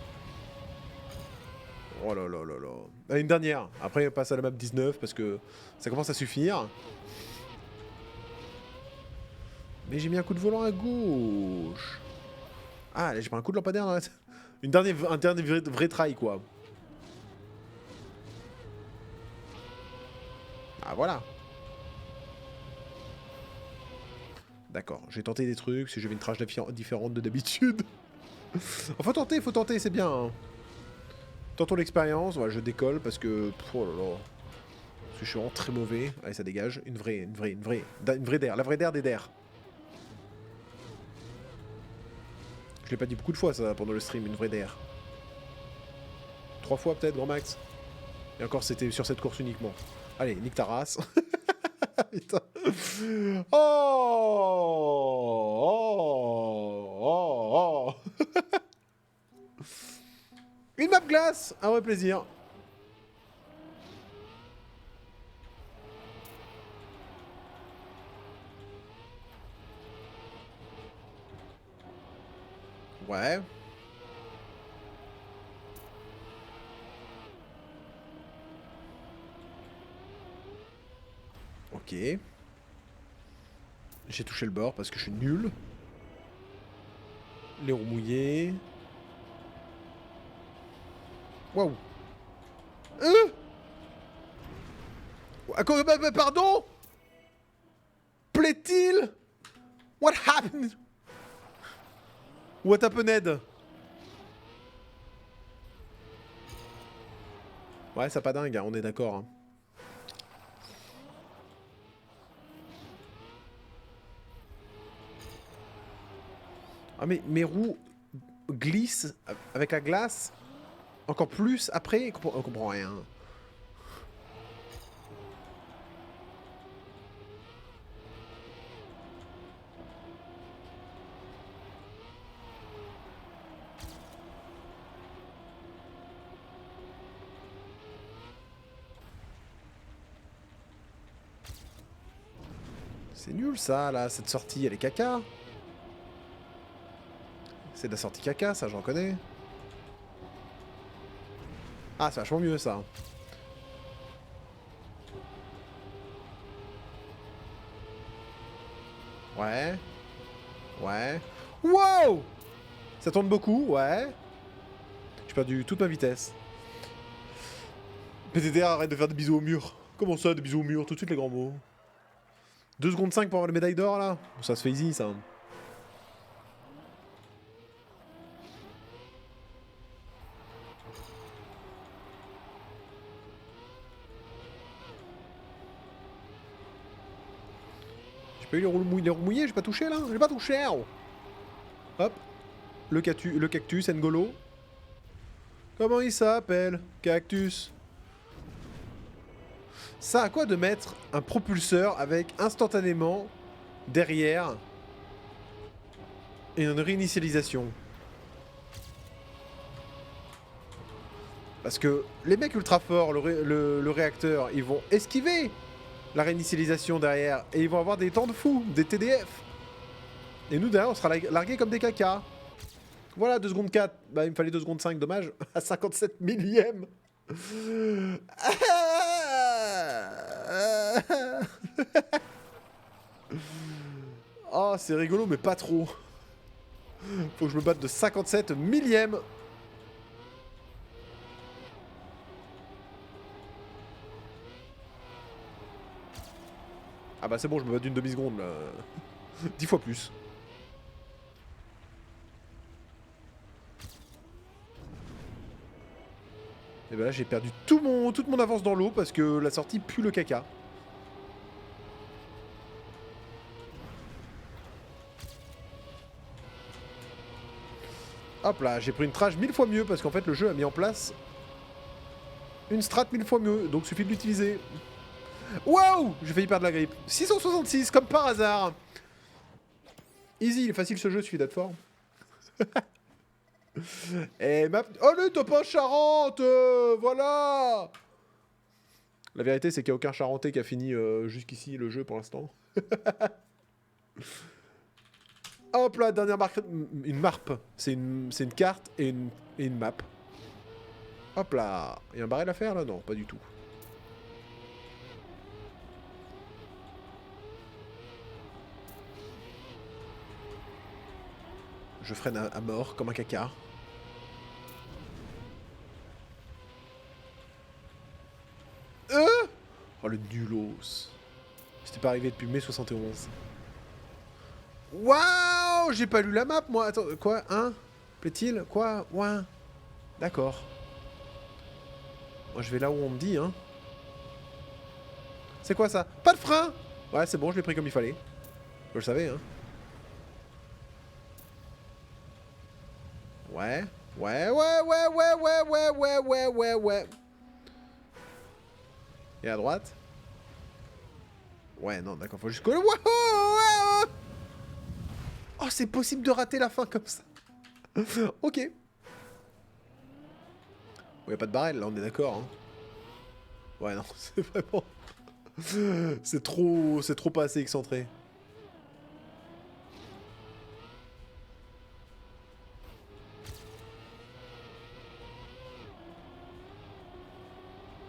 Oh là là là là. Allez, une dernière. Après, on passe à la map 19 parce que ça commence à suffire. Mais j'ai mis un coup de volant à gauche. Ah, là, j'ai pris un coup de lampadaire dans la... Un dernier vrai try, quoi. Ah, voilà. D'accord, j'ai tenté des trucs, si j'avais une trage différente de d'habitude. Faut tenter, c'est bien. Hein. Tentons l'expérience, voilà, je décolle parce que... Oh là là. Parce que je suis vraiment très mauvais. Allez, ça dégage. Une vraie d'air. La vraie d'air des d'air. Je l'ai pas dit beaucoup de fois, ça, pendant le stream, une vraie d'air. 3 fois peut-être, grand max. Et encore, c'était sur cette course uniquement. Allez, nique ta race. Putain. Oh, oh, oh, oh. Une map glace, un vrai plaisir. Ouais. Ok. J'ai touché le bord parce que je suis nul. Les roues mouillées. Waouh. Pardon? Plaît-il? What happened? What happened? Ouais, ça pas dingue, hein, on est d'accord. Hein. Ah mais mes roues glissent avec la glace encore plus après, on comprend rien. C'est nul ça, là, cette sortie, elle est caca. C'est de la sortie caca, ça, j'en connais. Ah, c'est vachement mieux, ça. Ouais. Ouais. Wow! Ça tourne beaucoup, ouais. J'ai perdu toute ma vitesse. PTDR, arrête de faire des bisous au mur. Comment ça, des bisous au mur? Tout de suite, les grands mots. 2 secondes 5 pour avoir les médailles d'or, là? Ça se fait easy, ça. J'ai pas eu les roues mouillés, j'ai pas touché, là? J'ai pas touché, oh. Hop. Le cactus, N'Golo. Comment il s'appelle? Cactus. Ça a quoi de mettre un propulseur avec instantanément derrière et une réinitialisation? Parce que les mecs ultra forts, le réacteur, ils vont esquiver la réinitialisation derrière et ils vont avoir des temps de fou, des TDF. Et nous derrière on sera largués comme des caca. Voilà, 2 secondes 4. Bah il me fallait 2 secondes 5, dommage. À 57 millième. Oh, c'est rigolo, mais pas trop. Faut que je me batte de 57 millième. Ah bah c'est bon, je me bats d'une demi-seconde, là. 10 fois plus. Et bah là, j'ai perdu toute mon avance dans l'eau parce que la sortie pue le caca. Hop là, j'ai pris une trage 1000 fois mieux parce qu'en fait le jeu a mis en place une strat 1000 fois mieux, donc suffit de l'utiliser. Waouh! J'ai failli perdre la grippe. 666, comme par hasard. Easy, il est facile ce jeu, suffit d'être fort. Et map... Oh le top 1 Charente, voilà. La vérité, c'est qu'il n'y a aucun Charentais qui a fini jusqu'ici le jeu pour l'instant. Hop là, dernière marque, une marpe. C'est une carte et une map. Hop là. Il y a un barrel à faire là? Non, pas du tout. Je freine à mort comme un caca. Oh le nulos. C'était pas arrivé depuis mai 71. Waouh! J'ai pas lu la map moi. Attends, quoi? Hein? Plaît-il? Quoi? Ouais. D'accord. Moi je vais là où on me dit, hein. C'est quoi ça? Pas de frein! Ouais, c'est bon, je l'ai pris comme il fallait. Je le savais, hein. Ouais. Ouais. Et à droite? Ouais, non, d'accord, faut jusqu'au... Wouhou. Oh, c'est possible de rater la fin comme ça. Ok. Bon, y a pas de barrel, là, on est d'accord. Hein. Ouais, non, c'est vraiment... C'est trop pas assez excentré.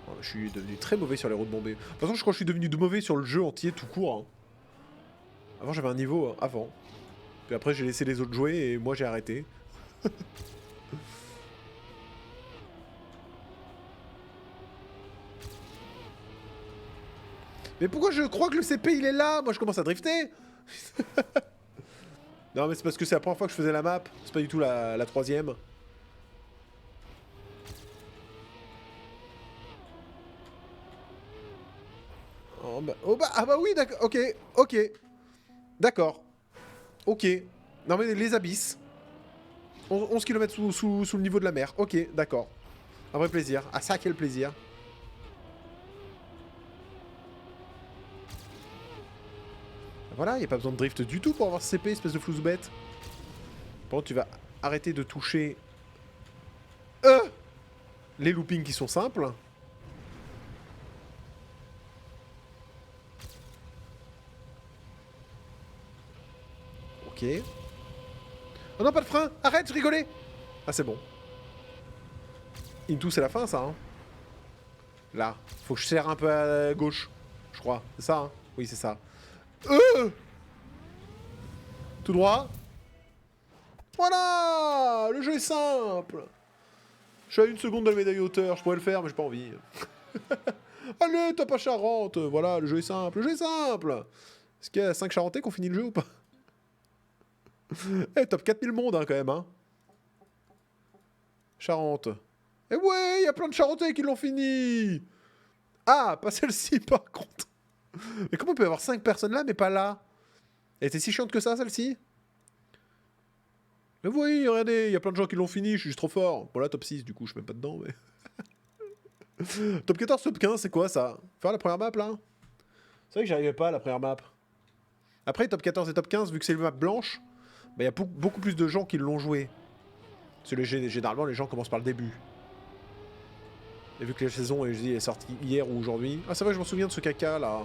Oh, je suis devenu très mauvais sur les routes bombées. De toute façon, je crois que je suis devenu mauvais sur le jeu entier, tout court. Hein. Avant, j'avais un niveau avant. Puis après, j'ai laissé les autres jouer et moi, j'ai arrêté. Mais pourquoi je crois que le CP il est là? Moi je commence à drifter. Non mais c'est parce que c'est la première fois que je faisais la map. C'est pas du tout la troisième. Oh bah, ah bah oui d'accord. Ok. Ok. D'accord. Ok. Non mais les abysses. 11 km sous le niveau de la mer. Ok, d'accord. Un vrai plaisir. Ah ça quel plaisir. Voilà, y a pas besoin de drift du tout pour avoir ce CP, espèce de flouze-bête. Par contre, tu vas arrêter de toucher les loopings qui sont simples. Ok. Oh non, pas de frein. Arrête, je rigolais. Ah, c'est bon. Into, c'est la fin, ça. Hein. Là. Faut que je serre un peu à gauche. Je crois. C'est ça, hein. Oui, c'est ça. Tout droit. Voilà. Le jeu est simple. Je suis à 1 seconde de la médaille hauteur. Je pourrais le faire, mais j'ai pas envie. Allez, t'as pas Charente. Voilà, le jeu est simple. Le jeu est simple. Est-ce qu'il y a 5 Charentais qui ont fini le jeu ou pas? Eh, top 4000 monde, hein, quand même, hein. Charente. Eh ouais, il y a plein de Charentais qui l'ont fini. Ah, pas celle-ci, par contre. Mais comment on peut y avoir 5 personnes là, mais pas là? Elle était si chiante que ça, celle-ci? Mais oui, regardez, il y a plein de gens qui l'ont fini, je suis juste trop fort. Bon, là, top 6, du coup, je suis même pas dedans, mais... Top 14, top 15, c'est quoi, ça? Faire la première map, là? C'est vrai que j'arrivais pas à la première map. Après, top 14 et top 15, vu que c'est une map blanche, bah, il y a beaucoup plus de gens qui l'ont joué. Parce que généralement, les gens commencent par le début. Et vu que la saison est sortie hier ou aujourd'hui... Ah, c'est vrai, je m'en souviens de ce caca, là.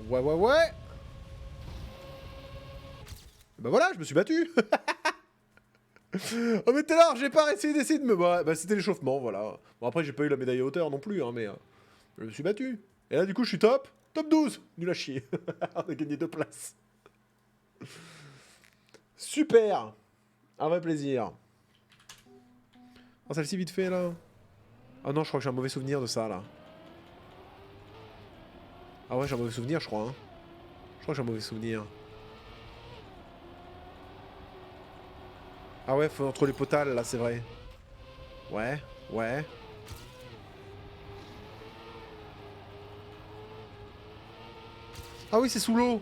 Ouais, ouais, ouais. Bah voilà, je me suis battu. Oh mais tout à l'heure, j'ai pas essayé d'essayer de me... Bah c'était l'échauffement, voilà. Bon après, j'ai pas eu la médaille à hauteur non plus, hein, mais... je me suis battu. Et là, du coup, je suis top. Top 12. Nul à chier. On a gagné 2 places. Super. Un vrai plaisir. Oh, celle-ci, vite fait, là. Ah non, je crois que j'ai un mauvais souvenir de ça, là. Ah ouais, j'ai un mauvais souvenir, je crois, hein. Je crois que j'ai un mauvais souvenir. Ah ouais, faut entre les potales, là, c'est vrai. Ouais, ouais. Ah oui, c'est sous l'eau.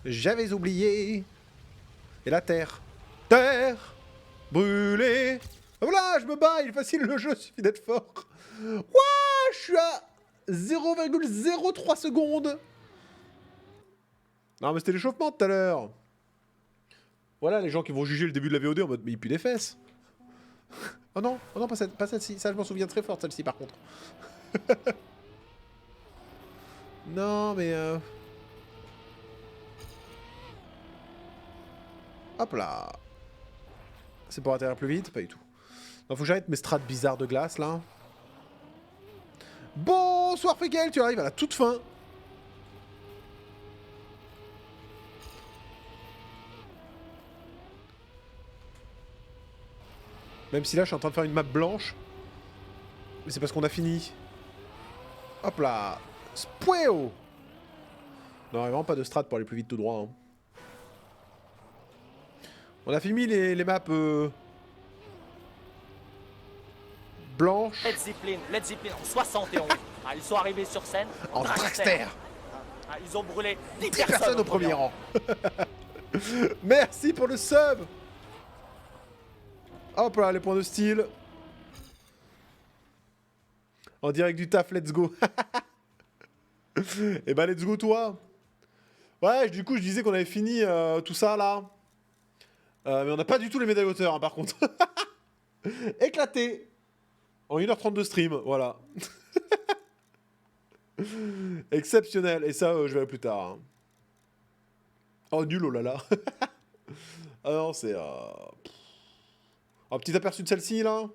J'avais oublié. Et la terre. Terre brûlée. Ah voilà, je me bats, il est facile le jeu, suffit d'être fort. Ouah, je suis à 0,03 secondes. Non, mais c'était l'échauffement tout à l'heure. Voilà, les gens qui vont juger le début de la VOD en mode, mais il pue des fesses. Oh non, pas celle-ci. Ça, je m'en souviens très fort, celle-ci, par contre. Non, mais... Hop là. C'est pour atterrir plus vite? Pas du tout. Non, faut que j'arrête mes strats bizarres de glace, là. Bonsoir, Frekel, tu arrives à la toute fin. Même si là, je suis en train de faire une map blanche. Mais c'est parce qu'on a fini. Hop là. Spoeo. Non, il n'y a vraiment pas de strat pour aller plus vite tout droit. Hein. On a fini les maps Blanche. Led Zeppelin en 71. Ah, ils sont arrivés sur scène En dragster. Ah, ils ont brûlé 10 personnes au premier rang. Merci pour le sub. Hop là, les points de style. En direct du taf, let's go. Et bah let's go toi. Ouais, du coup je disais qu'on avait fini tout ça là. Mais on n'a pas du tout les médailles hauteur hein, par contre. Éclaté. En 1h30 de stream, voilà. Exceptionnel. Et ça, je verrai plus tard. Hein. Oh, nul, oh là là. Ah non, c'est... Un petit aperçu de celle-ci, là.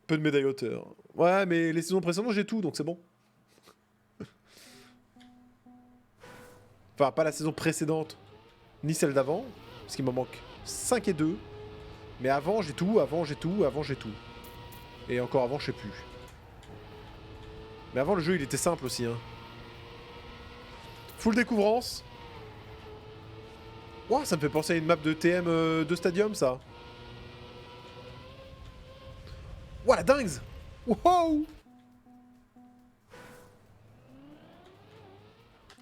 Peu de médailles hauteur. Ouais, mais les saisons précédentes, j'ai tout, donc c'est bon. Enfin, pas la saison précédente, ni celle d'avant, parce qu'il m'en manque 5 et 2. Mais avant, j'ai tout, avant, j'ai tout, avant, j'ai tout. Et encore avant, je sais plus. Mais avant, le jeu, il était simple aussi. Hein. Full découvrance. Ouah, ça me fait penser à une map de TM de Stadium, ça. Ouah, la dingue. Wow.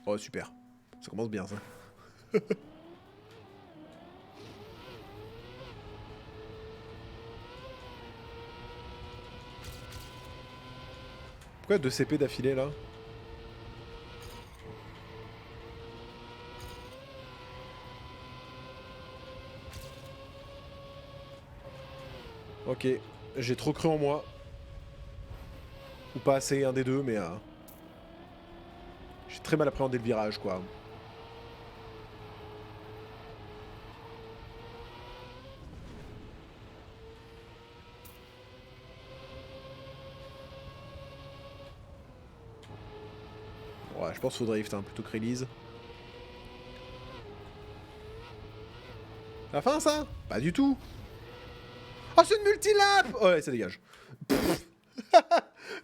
Oh, super. Ça commence bien, ça. Pourquoi 2 CP d'affilée, là? Ok, j'ai trop cru en moi. Ou pas assez, un des deux, mais... j'ai très mal appréhendé le virage, quoi. Ouais, je pense qu'il faut drift, hein, plutôt que release. La fin, ça? Pas du tout. Oh, c'est une multilap! Oh, ouais, ça dégage.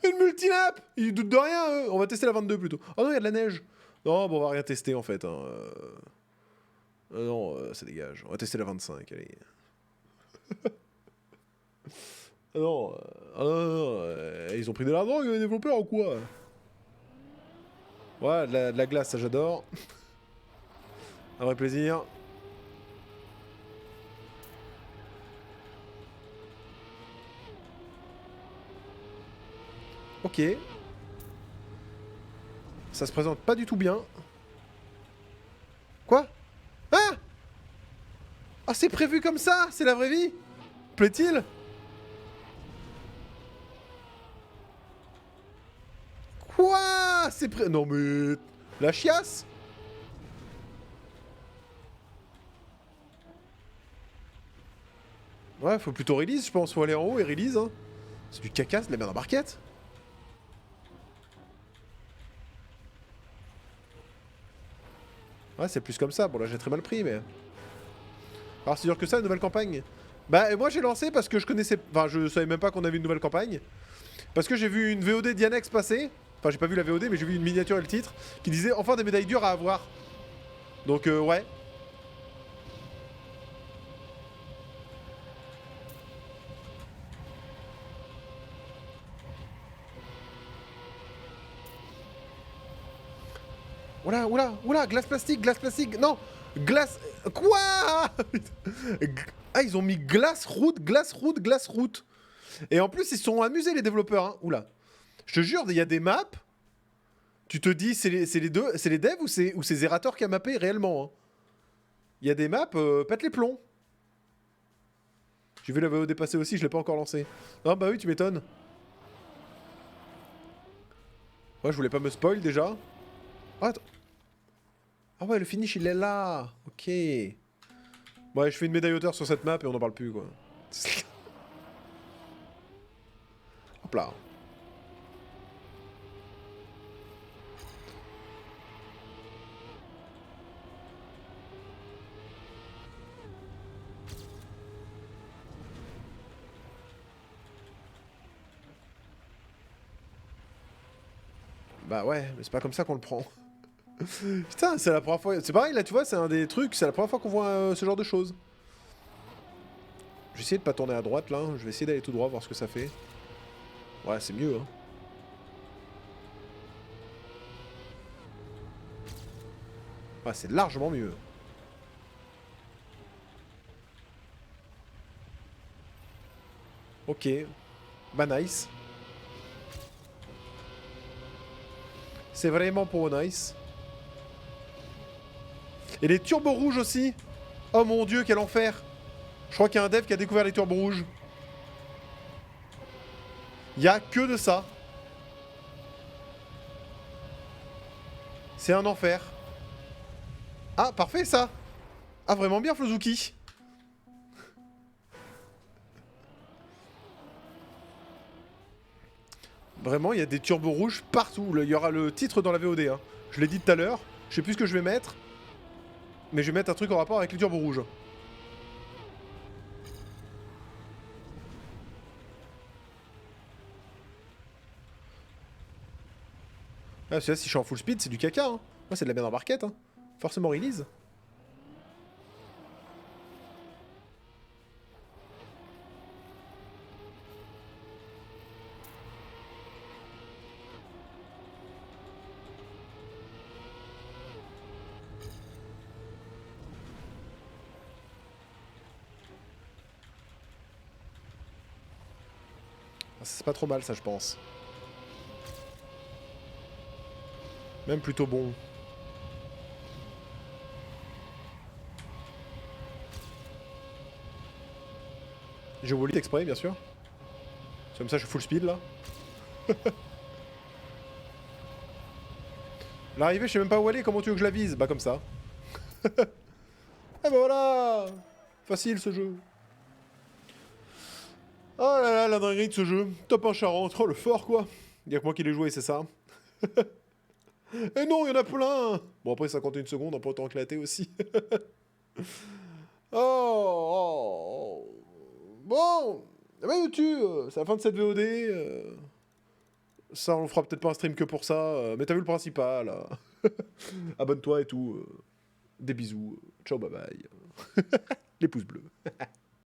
Une multilap! Ils doutent de rien, eux. On va tester la 22 plutôt. Oh non, il y a de la neige. Non, bon, on va rien tester en fait. Hein. Non, ça dégage. On va tester la 25, allez. Non, ils ont pris de la drogue, les développeurs, ou quoi? Ouais, de la glace, ça j'adore. Un vrai plaisir. Ok. Ça se présente pas du tout bien. Quoi? Ah! Ah, c'est prévu comme ça? C'est la vraie vie? Plaît-il? Quoi? C'est pré... Non mais... La chiasse? Ouais, faut plutôt release, je pense. Faut aller en haut et release, hein. C'est du caca, c'est de la merde en barquette. Ouais, c'est plus comme ça. Bon, là, j'ai très mal pris, mais... Alors, c'est dur que ça, une nouvelle campagne? Bah, moi, j'ai lancé parce que je connaissais... Enfin, je savais même pas qu'on avait une nouvelle campagne. Parce que j'ai vu une VOD d'Yanex passer. Enfin, j'ai pas vu la VOD, mais j'ai vu une miniature et le titre qui disait « Enfin, des médailles dures à avoir ». Donc, ouais. Oula, oula, oula, glace plastique, non, glace... Quoi? Ah, ils ont mis glace route. Et en plus, ils se sont amusés, les développeurs, hein. Oula. Je te jure, il y a des maps, tu te dis, c'est les deux, c'est les devs ou c'est Zerator qui a mappé réellement, hein. Il y a des maps, pète les plombs. J'ai vu la VOD passer aussi, je l'ai pas encore lancé. Non, bah oui, tu m'étonnes. Ouais, je voulais pas me spoil, déjà. Oh, attends. Ah ouais, le finish, il est là. Ok. Ouais, je fais une médaille hauteur sur cette map et on en parle plus, quoi. Hop là. Bah ouais, mais c'est pas comme ça qu'on le prend. Putain, c'est la première fois... C'est pareil, là, tu vois, c'est un des trucs, c'est la première fois qu'on voit ce genre de choses. Je vais essayer de pas tourner à droite là, je vais essayer d'aller tout droit, voir ce que ça fait. Ouais, c'est mieux, hein. Ouais, c'est largement mieux. Ok. Bah nice. C'est vraiment pour nice. Et les turbos rouges aussi. Oh mon dieu, quel enfer. Je crois qu'il y a un dev qui a découvert les turbos rouges. Il y a que de ça. C'est un enfer. Ah, parfait ça. Ah, vraiment bien, Flozuki. Vraiment, il y a des turbos rouges partout. Il y aura le titre dans la VOD. Hein. Je l'ai dit tout à l'heure. Je sais plus ce que je vais mettre. Mais je vais mettre un truc en rapport avec les turbos rouges. Ah, celui-là, si je suis en full speed, c'est du caca. Hein. Moi, c'est de la merde en barquette. Hein. Forcément release. C'est pas trop mal, ça, je pense. Même plutôt bon. J'ai volé exprès, bien sûr. C'est comme ça, je suis full speed, là. L'arrivée, je sais même pas où aller, comment tu veux que je la vise? Bah, comme ça. Eh ben voilà. Facile, ce jeu. Oh là là, la dinguerie de ce jeu. Top 1 Charente. Oh, le fort, quoi. Y'a que moi qui l'ai joué, c'est ça. Eh non, il y en a plein. Bon, après 51 secondes, on peut autant éclater aussi. Oh, oh. Bon. Eh ben, YouTube, c'est la fin de cette VOD. Ça, on fera peut-être pas un stream que pour ça. Mais t'as vu le principal. Abonne-toi et tout. Des bisous. Ciao, bye bye. Les pouces bleus.